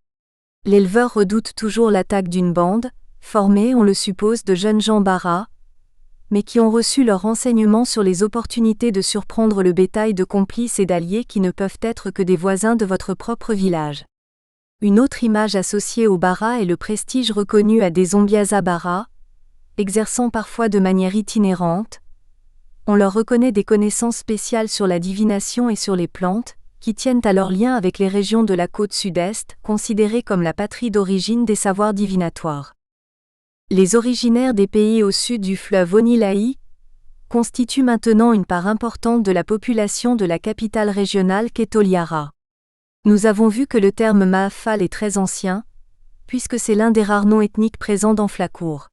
L'éleveur redoute toujours l'attaque d'une bande, formée, on le suppose, de jeunes gens Bara, mais qui ont reçu leurs renseignements sur les opportunités de surprendre le bétail de complices et d'alliés qui ne peuvent être que des voisins de votre propre village. Une autre image associée aux Bara est le prestige reconnu à des Ombiasa Bara, exerçant parfois de manière itinérante. On leur reconnaît des connaissances spéciales sur la divination et sur les plantes, qui tiennent à leur lien avec les régions de la côte sud-est, considérées comme la patrie d'origine des savoirs divinatoires. Les originaires des pays au sud du fleuve Onilaï constituent maintenant une part importante de la population de la capitale régionale qu'est Toliara. Nous avons vu que le terme Maafal est très ancien, puisque c'est l'un des rares noms ethniques présents dans Flacourt.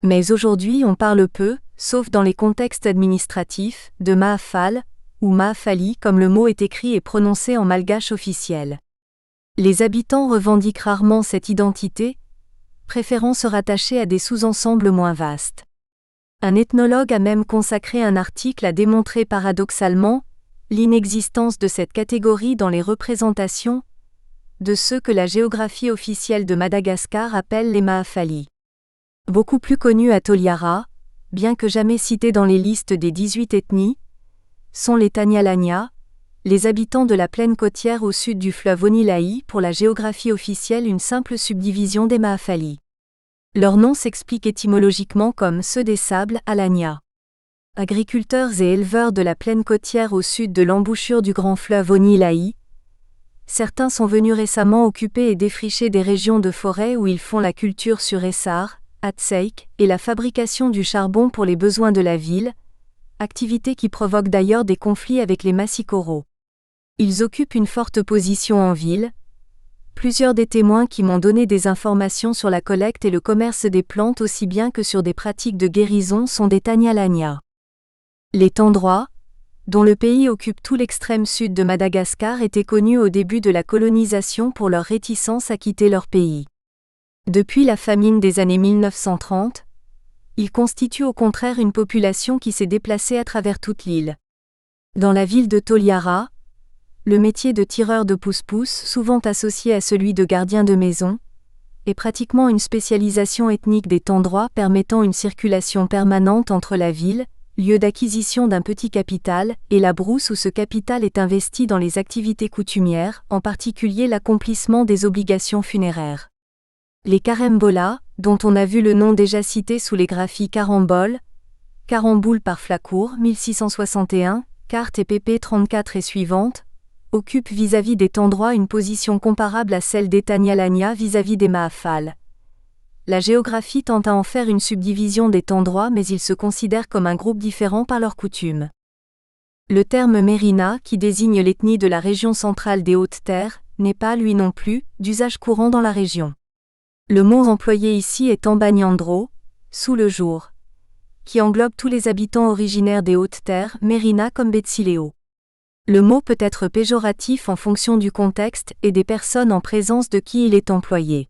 Mais aujourd'hui on parle peu, sauf dans les contextes administratifs, de Maafal, ou Maafali comme le mot est écrit et prononcé en malgache officiel. Les habitants revendiquent rarement cette identité, préférant se rattacher à des sous-ensembles moins vastes. Un ethnologue a même consacré un article à démontrer paradoxalement l'inexistence de cette catégorie dans les représentations de ceux que la géographie officielle de Madagascar appelle les Maafali. Beaucoup plus connus à Toliara, bien que jamais cités dans les listes des 18 ethnies, sont les Tanyalanya, les habitants de la plaine côtière au sud du fleuve Onilaï, pour la géographie officielle une simple subdivision des Maafali. Leur nom s'explique étymologiquement comme ceux des sables Alanya. Agriculteurs et éleveurs de la plaine côtière au sud de l'embouchure du grand fleuve Onilaï, Certains sont venus récemment occuper et défricher des régions de forêt où ils font la culture sur Essar, Atseik, et la fabrication du charbon pour les besoins de la ville, activité qui provoque d'ailleurs des conflits avec les Massikoro. Ils occupent une forte position en ville. Plusieurs des témoins qui m'ont donné des informations sur la collecte et le commerce des plantes aussi bien que sur des pratiques de guérison sont des Tanyalanya. Les Tendrois, dont le pays occupe tout l'extrême sud de Madagascar, étaient connus au début de la colonisation pour leur réticence à quitter leur pays. Depuis la famine des années 1930, ils constituent au contraire une population qui s'est déplacée à travers toute l'île. Dans la ville de Toliara, le métier de tireur de pousse-pousse, souvent associé à celui de gardien de maison, est pratiquement une spécialisation ethnique des Tendrois permettant une circulation permanente entre la ville, lieu d'acquisition d'un petit capital, et la brousse où ce capital est investi dans les activités coutumières, en particulier l'accomplissement des obligations funéraires. Les Karembola, dont on a vu le nom déjà cité sous les graphies Karambol, Karamboul par Flacourt, 1661, carte et pp 34 et suivantes, occupent vis-à-vis des Tendrois une position comparable à celle des Tanyalanya vis-à-vis des Maafal. La géographie tend à en faire une subdivision des Tendrois mais ils se considèrent comme un groupe différent par leurs coutumes. Le terme Mérina, qui désigne l'ethnie de la région centrale des Hautes-Terres, n'est pas, lui non plus, d'usage courant dans la région. Le mot employé ici est Tambanyandro, sous le jour, qui englobe tous les habitants originaires des Hautes-Terres, Mérina comme Betsileo. Le mot peut être péjoratif en fonction du contexte et des personnes en présence de qui il est employé.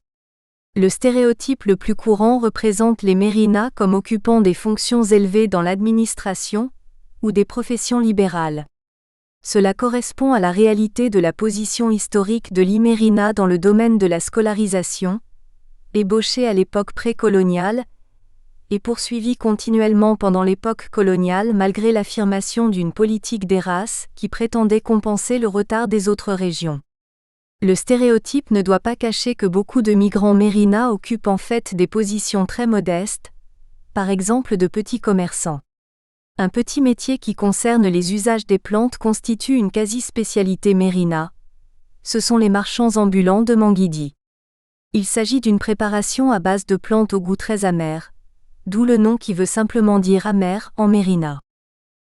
Le stéréotype le plus courant représente les Mérina comme occupant des fonctions élevées dans l'administration ou des professions libérales. Cela correspond à la réalité de la position historique de l'Imérina dans le domaine de la scolarisation, ébauchée à l'époque précoloniale, et poursuivie continuellement pendant l'époque coloniale malgré l'affirmation d'une politique des races qui prétendait compenser le retard des autres régions. Le stéréotype ne doit pas cacher que beaucoup de migrants Mérina occupent en fait des positions très modestes, par exemple de petits commerçants. Un petit métier qui concerne les usages des plantes constitue une quasi-spécialité Mérina. Ce sont les marchands ambulants de Manguidi. Il s'agit d'une préparation à base de plantes au goût très amer, d'où le nom qui veut simplement dire amer en Mérina.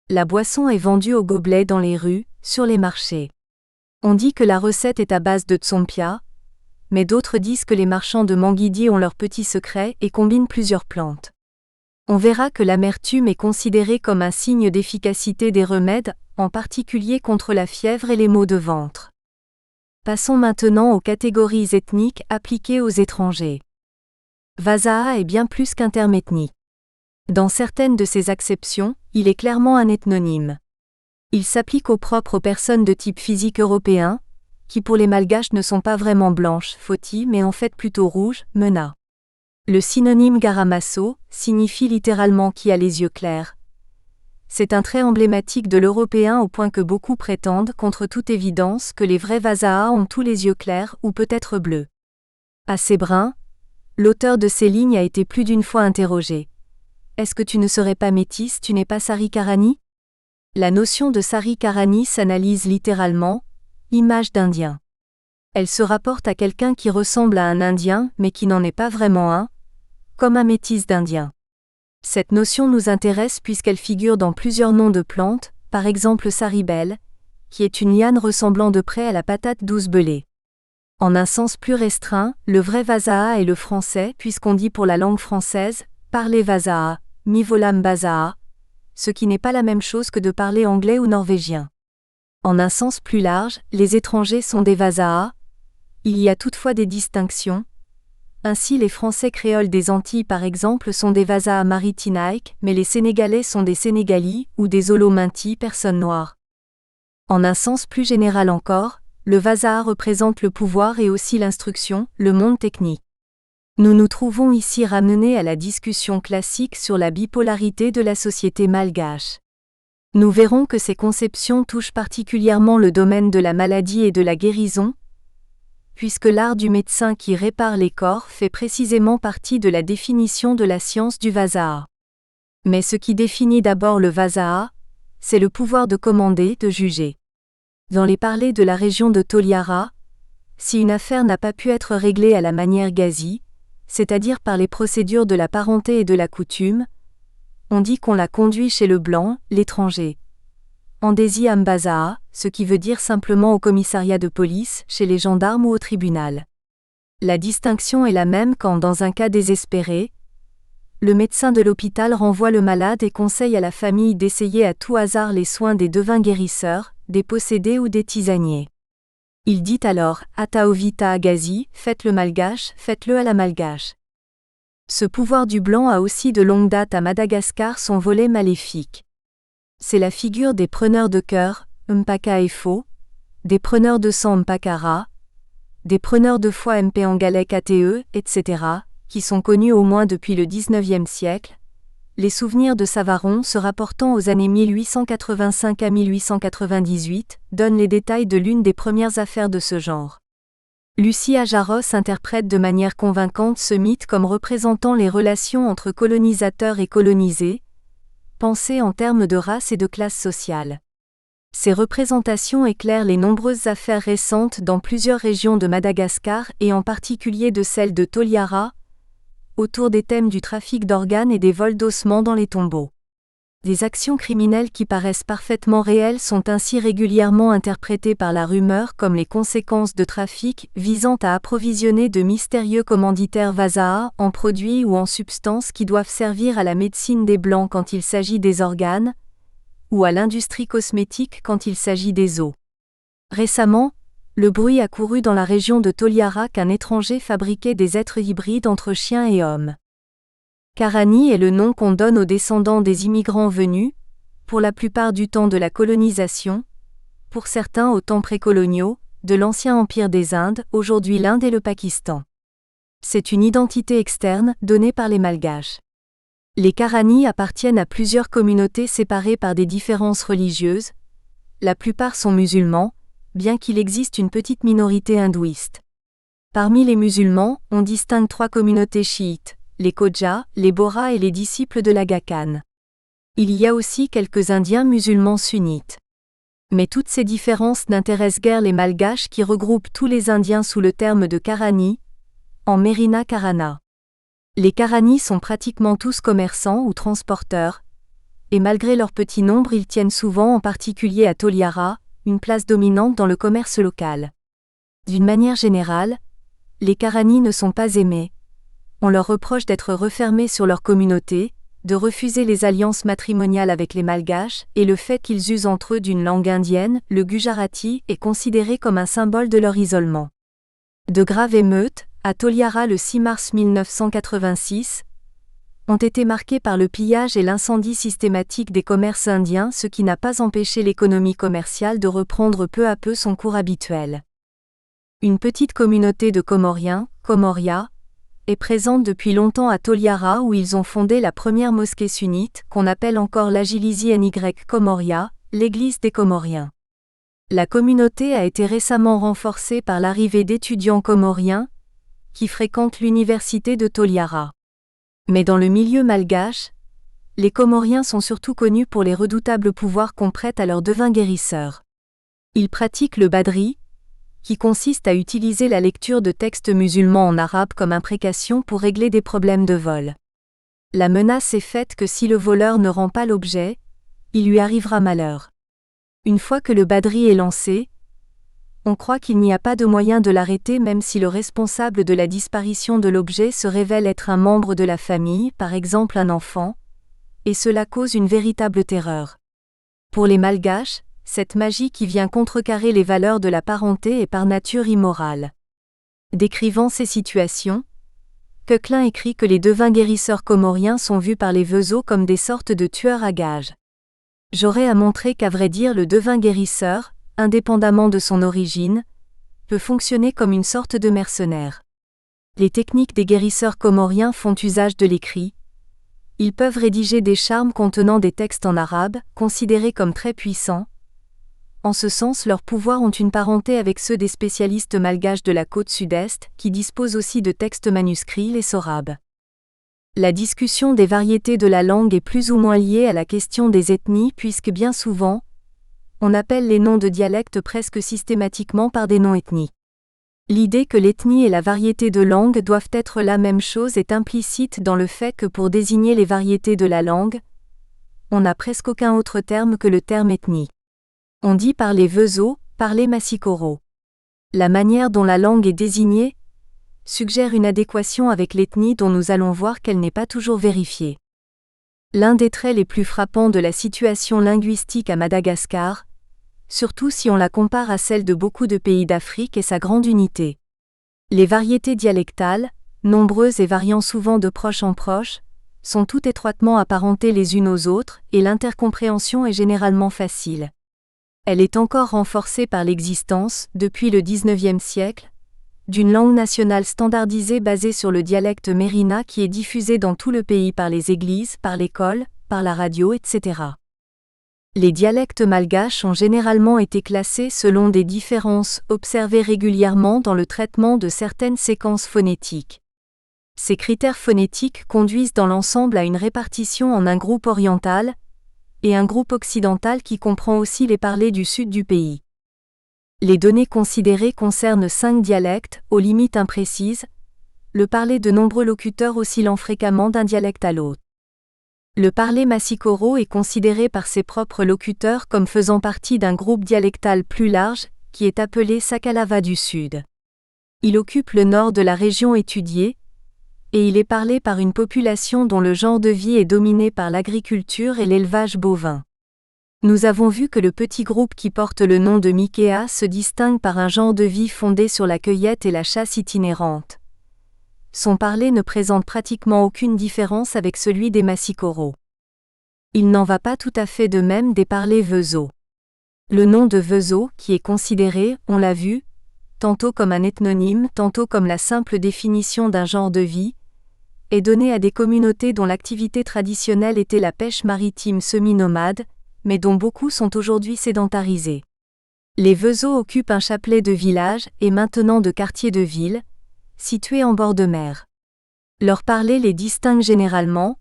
La boisson est vendue au gobelet dans les rues, sur les marchés. On dit que la recette est à base de tsompia, mais d'autres disent que les marchands de Manguidi ont leur petit secret et combinent plusieurs plantes. On verra que l'amertume est considérée comme un signe d'efficacité des remèdes, en particulier contre la fièvre et les maux de ventre. Passons maintenant aux catégories ethniques appliquées aux étrangers. Vazaha est bien plus qu'un terme ethnique. Dans certaines de ses acceptions, il est clairement un ethnonyme. Il s'applique au propre aux personnes de type physique européen, qui pour les Malgaches ne sont pas vraiment blanches, foti, mais en fait plutôt rouges, mena. Le synonyme Garamasso signifie littéralement qui a les yeux clairs. C'est un trait emblématique de l'européen au point que beaucoup prétendent, contre toute évidence, que les vrais Vazaha ont tous les yeux clairs ou peut-être bleus. Assez brun, l'auteur de ces lignes a été plus d'une fois interrogé. Est-ce que tu ne serais pas métisse, tu n'es pas Sari Karani ? La notion de Sari Karani s'analyse littéralement, image d'Indien. Elle se rapporte à quelqu'un qui ressemble à un Indien mais qui n'en est pas vraiment un, comme un métis d'Indien. Cette notion nous intéresse puisqu'elle figure dans plusieurs noms de plantes, par exemple Saribel, qui est une liane ressemblant de près à la patate douce belée. En un sens plus restreint, le vrai Vazaha est le français puisqu'on dit pour la langue française, parler Vazaha, mivolam Bazaha, ce qui n'est pas la même chose que de parler anglais ou norvégien. En un sens plus large, les étrangers sont des Vazaha. Il y a toutefois des distinctions. Ainsi les Français créoles des Antilles par exemple sont des Vazaha Maritinaïques, mais les Sénégalais sont des Sénégalis ou des Olomintis personnes noires. En un sens plus général encore, le Vazaha représente le pouvoir et aussi l'instruction, le monde technique. Nous nous trouvons ici ramenés à la discussion classique sur la bipolarité de la société malgache. Nous verrons que ces conceptions touchent particulièrement le domaine de la maladie et de la guérison, puisque l'art du médecin qui répare les corps fait précisément partie de la définition de la science du Vazaha. Mais ce qui définit d'abord le Vazaha, c'est le pouvoir de commander, de juger. Dans les parlers de la région de Toliara, Si une affaire n'a pas pu être réglée à la manière Ghazi, c'est-à-dire par les procédures de la parenté et de la coutume, on dit qu'on l'a conduit chez le blanc, l'étranger. Andesi Ambazaa, ce qui veut dire simplement au commissariat de police, chez les gendarmes ou au tribunal. La distinction est la même quand, dans un cas désespéré, le médecin de l'hôpital renvoie le malade et conseille à la famille d'essayer à tout hasard les soins des devins guérisseurs, des possédés ou des tisaniers. Il dit alors « Ataovita Agazi, faites le malgache, faites-le à la malgache ». Ce pouvoir du blanc a aussi de longue date à Madagascar son volet maléfique. C'est la figure des preneurs de cœur, Mpaka Efo, des preneurs de sang Mpakara, des preneurs de foi MP Angalek ATE, etc., qui sont connus au moins depuis le XIXe siècle. Les souvenirs de Savaron se rapportant aux années 1885 à 1898 donnent les détails de l'une des premières affaires de ce genre. Lucie Ajaros interprète de manière convaincante ce mythe comme représentant les relations entre colonisateurs et colonisés, pensées en termes de race et de classe sociale. Ces représentations éclairent les nombreuses affaires récentes dans plusieurs régions de Madagascar et en particulier de celle de Toliara, autour des thèmes du trafic d'organes et des vols d'ossements dans les tombeaux. Des actions criminelles qui paraissent parfaitement réelles sont ainsi régulièrement interprétées par la rumeur comme les conséquences de trafic visant à approvisionner de mystérieux commanditaires Vasaa en produits ou en substances qui doivent servir à la médecine des Blancs quand il s'agit des organes, ou à l'industrie cosmétique quand il s'agit des os. Récemment, le bruit a couru dans la région de Toliara qu'un étranger fabriquait des êtres hybrides entre chiens et hommes. Karani est le nom qu'on donne aux descendants des immigrants venus, pour la plupart du temps de la colonisation, pour certains aux temps précoloniaux, de l'ancien empire des Indes, aujourd'hui l'Inde et le Pakistan. C'est une identité externe, donnée par les Malgaches. Les Karani appartiennent à plusieurs communautés séparées par des différences religieuses. La plupart sont musulmans, bien qu'il existe une petite minorité hindouiste. Parmi les musulmans, on distingue 3 communautés chiites, les Khoja, les Bohra et les disciples de l'Aga Khan. Il y a aussi quelques Indiens musulmans sunnites. Mais toutes ces différences n'intéressent guère les Malgaches qui regroupent tous les Indiens sous le terme de Karani, en Merina Karana. Les Karani sont pratiquement tous commerçants ou transporteurs, et malgré leur petit nombre ils tiennent souvent en particulier à Toliara, une place dominante dans le commerce local. D'une manière générale, les Karani ne sont pas aimés. On leur reproche d'être refermés sur leur communauté, de refuser les alliances matrimoniales avec les Malgaches, et le fait qu'ils usent entre eux d'une langue indienne, le Gujarati, est considéré comme un symbole de leur isolement. De graves émeutes, à Toliara le 6 mars 1986, ont été marquées par le pillage et l'incendie systématique des commerces indiens, ce qui n'a pas empêché l'économie commerciale de reprendre peu à peu son cours habituel. Une petite communauté de Comoriens, Comoria, est présente depuis longtemps à Toliara où ils ont fondé la première mosquée sunnite, qu'on appelle encore l'Agilizi NY Comoria, l'église des Comoriens. La communauté a été récemment renforcée par l'arrivée d'étudiants comoriens, qui fréquentent l'université de Toliara. Mais dans le milieu malgache, les Comoriens sont surtout connus pour les redoutables pouvoirs qu'on prête à leurs devins guérisseurs. Ils pratiquent le badri, qui consiste à utiliser la lecture de textes musulmans en arabe comme imprécation pour régler des problèmes de vol. La menace est faite que si le voleur ne rend pas l'objet, il lui arrivera malheur. Une fois que le badri est lancé, on croit qu'il n'y a pas de moyen de l'arrêter même si le responsable de la disparition de l'objet se révèle être un membre de la famille, par exemple un enfant, et cela cause une véritable terreur. Pour les Malgaches, cette magie qui vient contrecarrer les valeurs de la parenté est par nature immorale. Décrivant ces situations, Coquelin écrit que les devins guérisseurs comoriens sont vus par les Vezo comme des sortes de tueurs à gages. J'aurais à montrer qu'à vrai dire le devin guérisseur, indépendamment de son origine, peut fonctionner comme une sorte de mercenaire. Les techniques des guérisseurs comoriens font usage de l'écrit. Ils peuvent rédiger des charmes contenant des textes en arabe, considérés comme très puissants. En ce sens, leurs pouvoirs ont une parenté avec ceux des spécialistes malgaches de la côte sud-est, qui disposent aussi de textes manuscrits, les sorabes. La discussion des variétés de la langue est plus ou moins liée à la question des ethnies puisque bien souvent, on appelle les noms de dialectes presque systématiquement par des noms ethniques. L'idée que l'ethnie et la variété de langue doivent être la même chose est implicite dans le fait que pour désigner les variétés de la langue, on n'a presque aucun autre terme que le terme ethnie. On dit parler Vezo, parler Massikoro. La manière dont la langue est désignée suggère une adéquation avec l'ethnie dont nous allons voir qu'elle n'est pas toujours vérifiée. L'un des traits les plus frappants de la situation linguistique à Madagascar, surtout si on la compare à celle de beaucoup de pays d'Afrique, est sa grande unité. Les variétés dialectales, nombreuses et variant souvent de proche en proche, sont toutes étroitement apparentées les unes aux autres et l'intercompréhension est généralement facile. Elle est encore renforcée par l'existence, depuis le XIXe siècle, d'une langue nationale standardisée basée sur le dialecte Merina qui est diffusé dans tout le pays par les églises, par l'école, par la radio, etc. Les dialectes malgaches ont généralement été classés selon des différences observées régulièrement dans le traitement de certaines séquences phonétiques. Ces critères phonétiques conduisent dans l'ensemble à une répartition en un groupe oriental et un groupe occidental qui comprend aussi les parlers du sud du pays. Les données considérées concernent 5 dialectes, aux limites imprécises, le parler de nombreux locuteurs oscillant fréquemment d'un dialecte à l'autre. Le parler Massikoro est considéré par ses propres locuteurs comme faisant partie d'un groupe dialectal plus large, qui est appelé Sakalava du Sud. Il occupe le nord de la région étudiée, et il est parlé par une population dont le genre de vie est dominé par l'agriculture et l'élevage bovin. Nous avons vu que le petit groupe qui porte le nom de Mikea se distingue par un genre de vie fondé sur la cueillette et la chasse itinérante. Son parler ne présente pratiquement aucune différence avec celui des Massikoro. Il n'en va pas tout à fait de même des parlers Vezo. Le nom de Vezo, qui est considéré, on l'a vu, tantôt comme un ethnonyme, tantôt comme la simple définition d'un genre de vie, est donné à des communautés dont l'activité traditionnelle était la pêche maritime semi-nomade, mais dont beaucoup sont aujourd'hui sédentarisés. Les Vezo occupent un chapelet de villages et maintenant de quartiers de ville, situés en bord de mer. Leur parler les distingue généralement,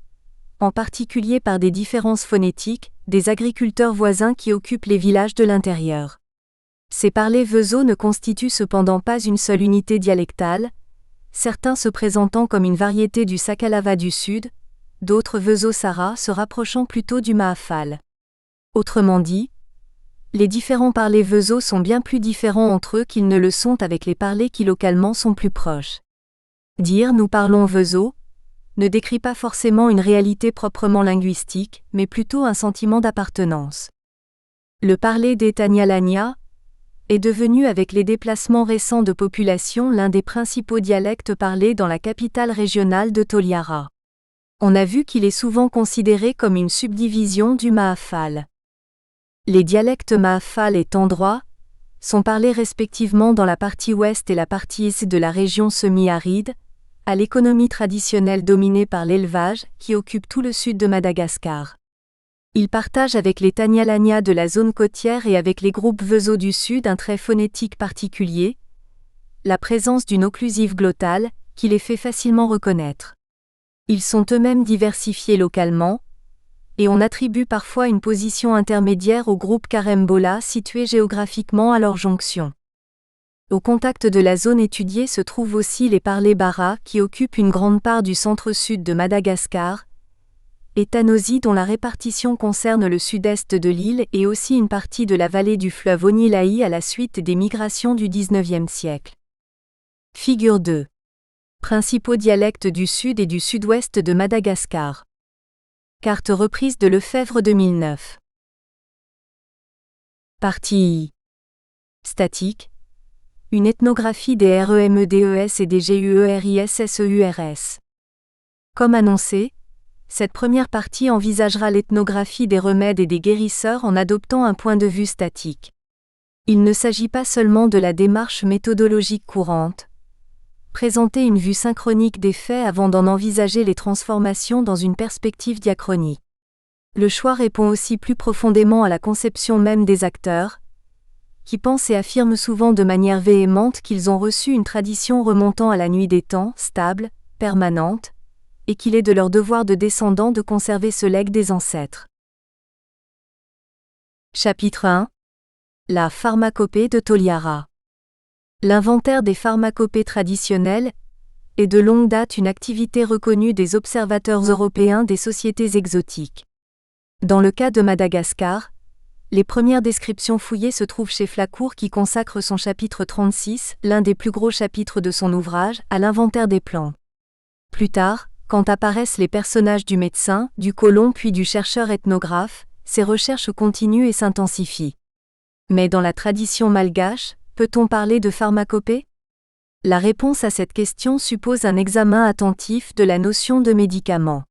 en particulier par des différences phonétiques, des agriculteurs voisins qui occupent les villages de l'intérieur. Ces parlers Vezo ne constituent cependant pas une seule unité dialectale, certains se présentant comme une variété du Sakalava du Sud, d'autres Vezo-Sara se rapprochant plutôt du Mahafal. Autrement dit, les différents parlers Vezo sont bien plus différents entre eux qu'ils ne le sont avec les parlers qui localement sont plus proches. Dire « nous parlons Vezo » ne décrit pas forcément une réalité proprement linguistique, mais plutôt un sentiment d'appartenance. Le parler des Tanyalania est devenu avec les déplacements récents de population l'un des principaux dialectes parlés dans la capitale régionale de Toliara. On a vu qu'il est souvent considéré comme une subdivision du Mahafal. Les dialectes Mahafal et Tandrois sont parlés respectivement dans la partie ouest et la partie est de la région semi-aride, à l'économie traditionnelle dominée par l'élevage qui occupe tout le sud de Madagascar. Ils partagent avec les Tanyalania de la zone côtière et avec les groupes Vezo du sud un trait phonétique particulier, la présence d'une occlusive glottale qui les fait facilement reconnaître. Ils sont eux-mêmes diversifiés localement, et on attribue parfois une position intermédiaire au groupe Karembola situé géographiquement à leur jonction. Au contact de la zone étudiée se trouvent aussi les parlers Bara qui occupent une grande part du centre-sud de Madagascar, et Tanosi dont la répartition concerne le sud-est de l'île et aussi une partie de la vallée du fleuve Onilaï à la suite des migrations du XIXe siècle. Figure 2. Principaux dialectes du sud et du sud-ouest de Madagascar. Carte reprise de Lefebvre 2009. Partie I. Statique. Une ethnographie des REMEDES et des GUERISSEURS. Comme annoncé, cette première partie envisagera l'ethnographie des remèdes et des guérisseurs en adoptant un point de vue statique. Il ne s'agit pas seulement de la démarche méthodologique courante, présenter une vue synchronique des faits avant d'en envisager les transformations dans une perspective diachronique. Le choix répond aussi plus profondément à la conception même des acteurs, qui pensent et affirment souvent de manière véhémente qu'ils ont reçu une tradition remontant à la nuit des temps, stable, permanente, et qu'il est de leur devoir de descendants de conserver ce legs des ancêtres. Chapitre 1. La pharmacopée de Toliara. L'inventaire des pharmacopées traditionnelles est de longue date une activité reconnue des observateurs européens des sociétés exotiques. Dans le cas de Madagascar, les premières descriptions fouillées se trouvent chez Flacourt qui consacre son chapitre 36, l'un des plus gros chapitres de son ouvrage, à l'inventaire des plantes. Plus tard, quand apparaissent les personnages du médecin, du colon puis du chercheur ethnographe, ces recherches continuent et s'intensifient. Mais dans la tradition malgache, peut-on parler de pharmacopée ? La réponse à cette question suppose un examen attentif de la notion de médicament.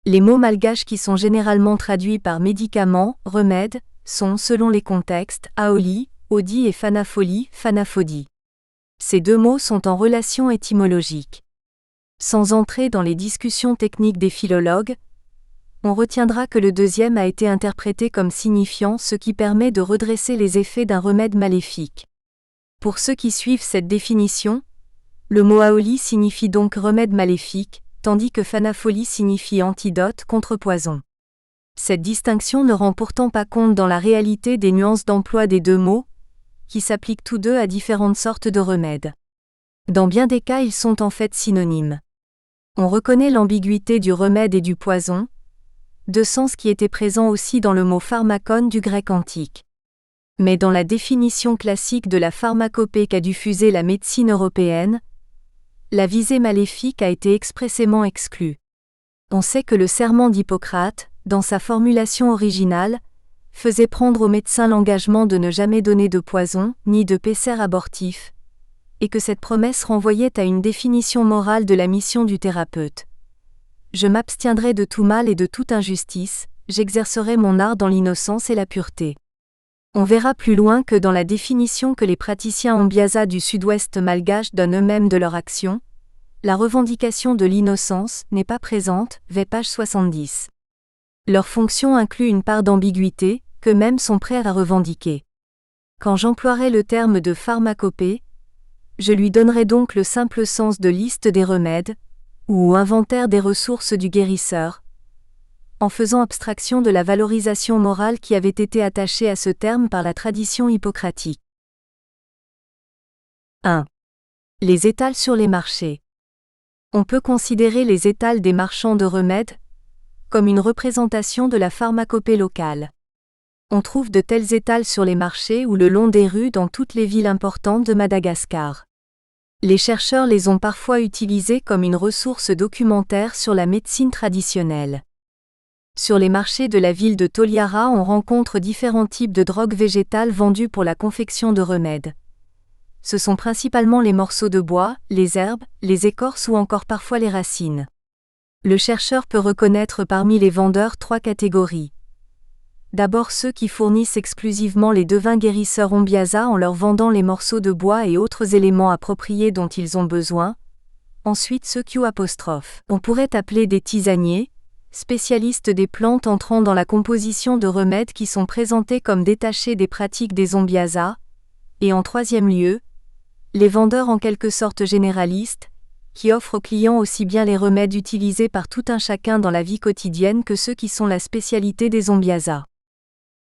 Les mots malgaches qui sont généralement traduits par médicament, remède, sont, selon les contextes, aoli, odi et fanafoli, fanafodi. Ces deux mots sont en relation étymologique. Sans entrer dans les discussions techniques des philologues, on retiendra que le deuxième a été interprété comme signifiant ce qui permet de redresser les effets d'un remède maléfique. Pour ceux qui suivent cette définition, le mot aoli signifie donc remède maléfique, tandis que fanafoli signifie antidote contre poison. Cette distinction ne rend pourtant pas compte dans la réalité des nuances d'emploi des deux mots, qui s'appliquent tous deux à différentes sortes de remèdes. Dans bien des cas, ils sont en fait synonymes. On reconnaît l'ambiguïté du remède et du poison, deux sens qui étaient présents aussi dans le mot pharmakon du grec antique. Mais dans la définition classique de la pharmacopée qu'a diffusée la médecine européenne, la visée maléfique a été expressément exclue. On sait que le serment d'Hippocrate, dans sa formulation originale, faisait prendre aux médecins l'engagement de ne jamais donner de poison, ni de pesser abortif, et que cette promesse renvoyait à une définition morale de la mission du thérapeute. Je m'abstiendrai de tout mal et de toute injustice, j'exercerai mon art dans l'innocence et la pureté. On verra plus loin que dans la définition que les praticiens Ambiasa du sud-ouest malgache donnent eux-mêmes de leur action, la revendication de l'innocence n'est pas présente, page 70. Leur fonction inclut une part d'ambiguïté, qu'eux-mêmes sont prêts à revendiquer. Quand j'emploierai le terme de pharmacopée, je lui donnerai donc le simple sens de liste des remèdes, ou inventaire des ressources du guérisseur, en faisant abstraction de la valorisation morale qui avait été attachée à ce terme par la tradition hippocratique. 1. Les étals sur les marchés. On peut considérer les étals des marchands de remèdes comme une représentation de la pharmacopée locale. On trouve de tels étals sur les marchés ou le long des rues dans toutes les villes importantes de Madagascar. Les chercheurs les ont parfois utilisés comme une ressource documentaire sur la médecine traditionnelle. Sur les marchés de la ville de Toliara, on rencontre différents types de drogues végétales vendues pour la confection de remèdes. Ce sont principalement les morceaux de bois, les herbes, les écorces ou encore parfois les racines. Le chercheur peut reconnaître parmi les vendeurs 3 catégories. D'abord ceux qui fournissent exclusivement les devins guérisseurs Ambiasa en leur vendant les morceaux de bois et autres éléments appropriés dont ils ont besoin. Ensuite ceux on pourrait appeler des tisaniers, spécialistes des plantes entrant dans la composition de remèdes qui sont présentés comme détachés des pratiques des Ambiasa. Et en troisième lieu, les vendeurs en quelque sorte généralistes, qui offrent aux clients aussi bien les remèdes utilisés par tout un chacun dans la vie quotidienne que ceux qui sont la spécialité des Ambiasa.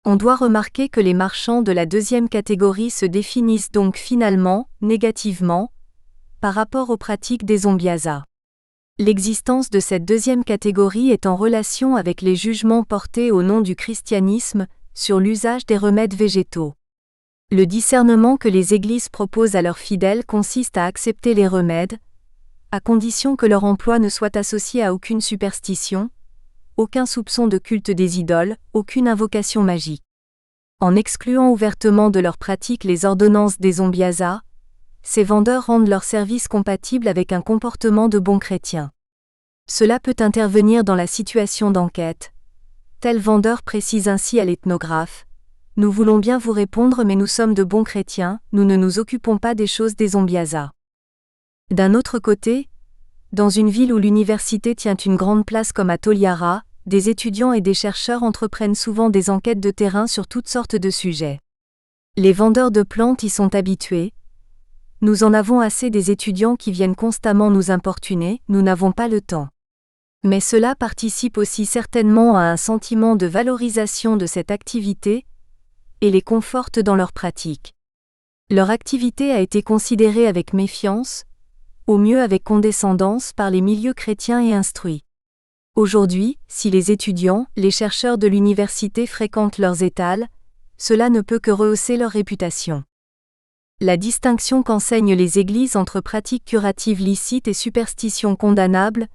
On doit remarquer que les marchands de la deuxième catégorie se définissent donc finalement, négativement, par rapport aux pratiques des Ambiasa. L'existence de cette deuxième catégorie est en relation avec les jugements portés au nom du christianisme sur l'usage des remèdes végétaux. Le discernement que les églises proposent à leurs fidèles consiste à accepter les remèdes, à condition que leur emploi ne soit associé à aucune superstition, aucun soupçon de culte des idoles, aucune invocation magique. En excluant ouvertement de leur pratique les ordonnances des Ambiasa, ces vendeurs rendent leur service compatible avec un comportement de bon chrétien. Cela peut intervenir dans la situation d'enquête. Tel vendeur précise ainsi à l'ethnographe: « Nous voulons bien vous répondre mais nous sommes de bons chrétiens, nous ne nous occupons pas des choses des Ambiasa. » D'un autre côté, dans une ville où l'université tient une grande place comme à Toliara, des étudiants et des chercheurs entreprennent souvent des enquêtes de terrain sur toutes sortes de sujets. Les vendeurs de plantes y sont habitués. Nous en avons assez des étudiants qui viennent constamment nous importuner, nous n'avons pas le temps. Mais cela participe aussi certainement à un sentiment de valorisation de cette activité et les conforte dans leur pratique. Leur activité a été considérée avec méfiance, au mieux avec condescendance par les milieux chrétiens et instruits. Aujourd'hui, si les étudiants, les chercheurs de l'université fréquentent leurs étals, cela ne peut que rehausser leur réputation. La distinction qu'enseignent les églises entre pratiques curatives licites et superstitions condamnables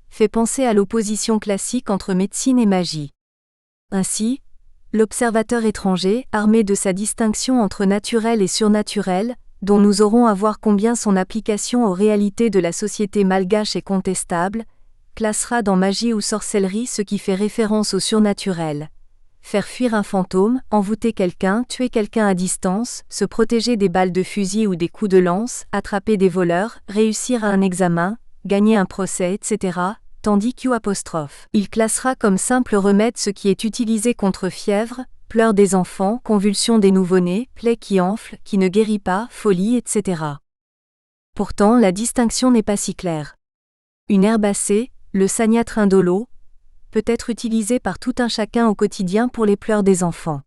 fait penser à l'opposition classique entre médecine et magie. Ainsi, l'observateur étranger, armé de sa distinction entre naturel et surnaturel, dont nous aurons à voir combien son application aux réalités de la société malgache est contestable, classera dans magie ou sorcellerie ce qui fait référence au surnaturel. Faire fuir un fantôme, envoûter quelqu'un, tuer quelqu'un à distance, se protéger des balles de fusil ou des coups de lance, attraper des voleurs, réussir à un examen, gagner un procès, etc., tandis il classera comme simple remède ce qui est utilisé contre fièvre, pleurs des enfants, convulsions des nouveau-nés, plaies qui enflent, qui ne guérit pas, folie, etc. Pourtant, la distinction n'est pas si claire. Une herbacée, le sagnatre indolo, peut être utilisée par tout un chacun au quotidien pour les pleurs des enfants.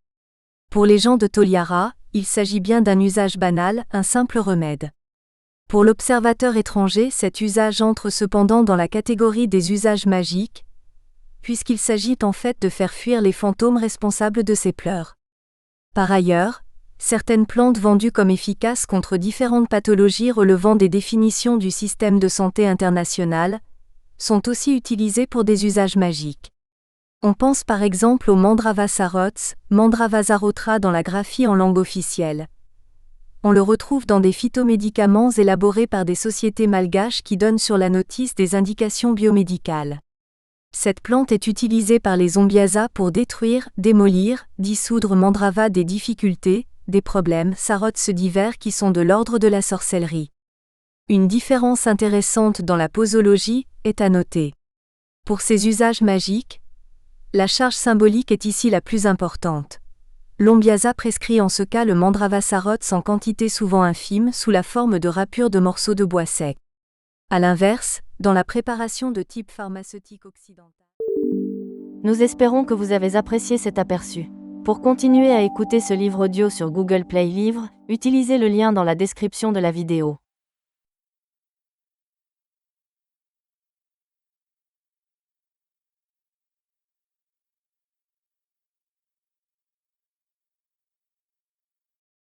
Pour les gens de Toliara, il s'agit bien d'un usage banal, un simple remède. Pour l'observateur étranger, cet usage entre cependant dans la catégorie des usages magiques, puisqu'il s'agit en fait de faire fuir les fantômes responsables de ces pleurs. Par ailleurs, certaines plantes vendues comme efficaces contre différentes pathologies relevant des définitions du système de santé international, sont aussi utilisées pour des usages magiques. On pense par exemple au Mandrava sarots, Mandrava zarotra dans la graphie en langue officielle. On le retrouve dans des phytomédicaments élaborés par des sociétés malgaches qui donnent sur la notice des indications biomédicales. Cette plante est utilisée par les Zombiasa pour détruire, démolir, dissoudre Mandrava des difficultés, des problèmes, sarots divers qui sont de l'ordre de la sorcellerie. Une différence intéressante dans la posologie est à noter. Pour ces usages magiques, la charge symbolique est ici la plus importante. L'Ombiasa prescrit en ce cas le Mandrava sarots en quantité souvent infime sous la forme de râpures de morceaux de bois sec. A l'inverse, dans la préparation de type pharmaceutique occidental. Nous espérons que vous avez apprécié cet aperçu. Pour continuer à écouter ce livre audio sur Google Play Livres, utilisez le lien dans la description de la vidéo.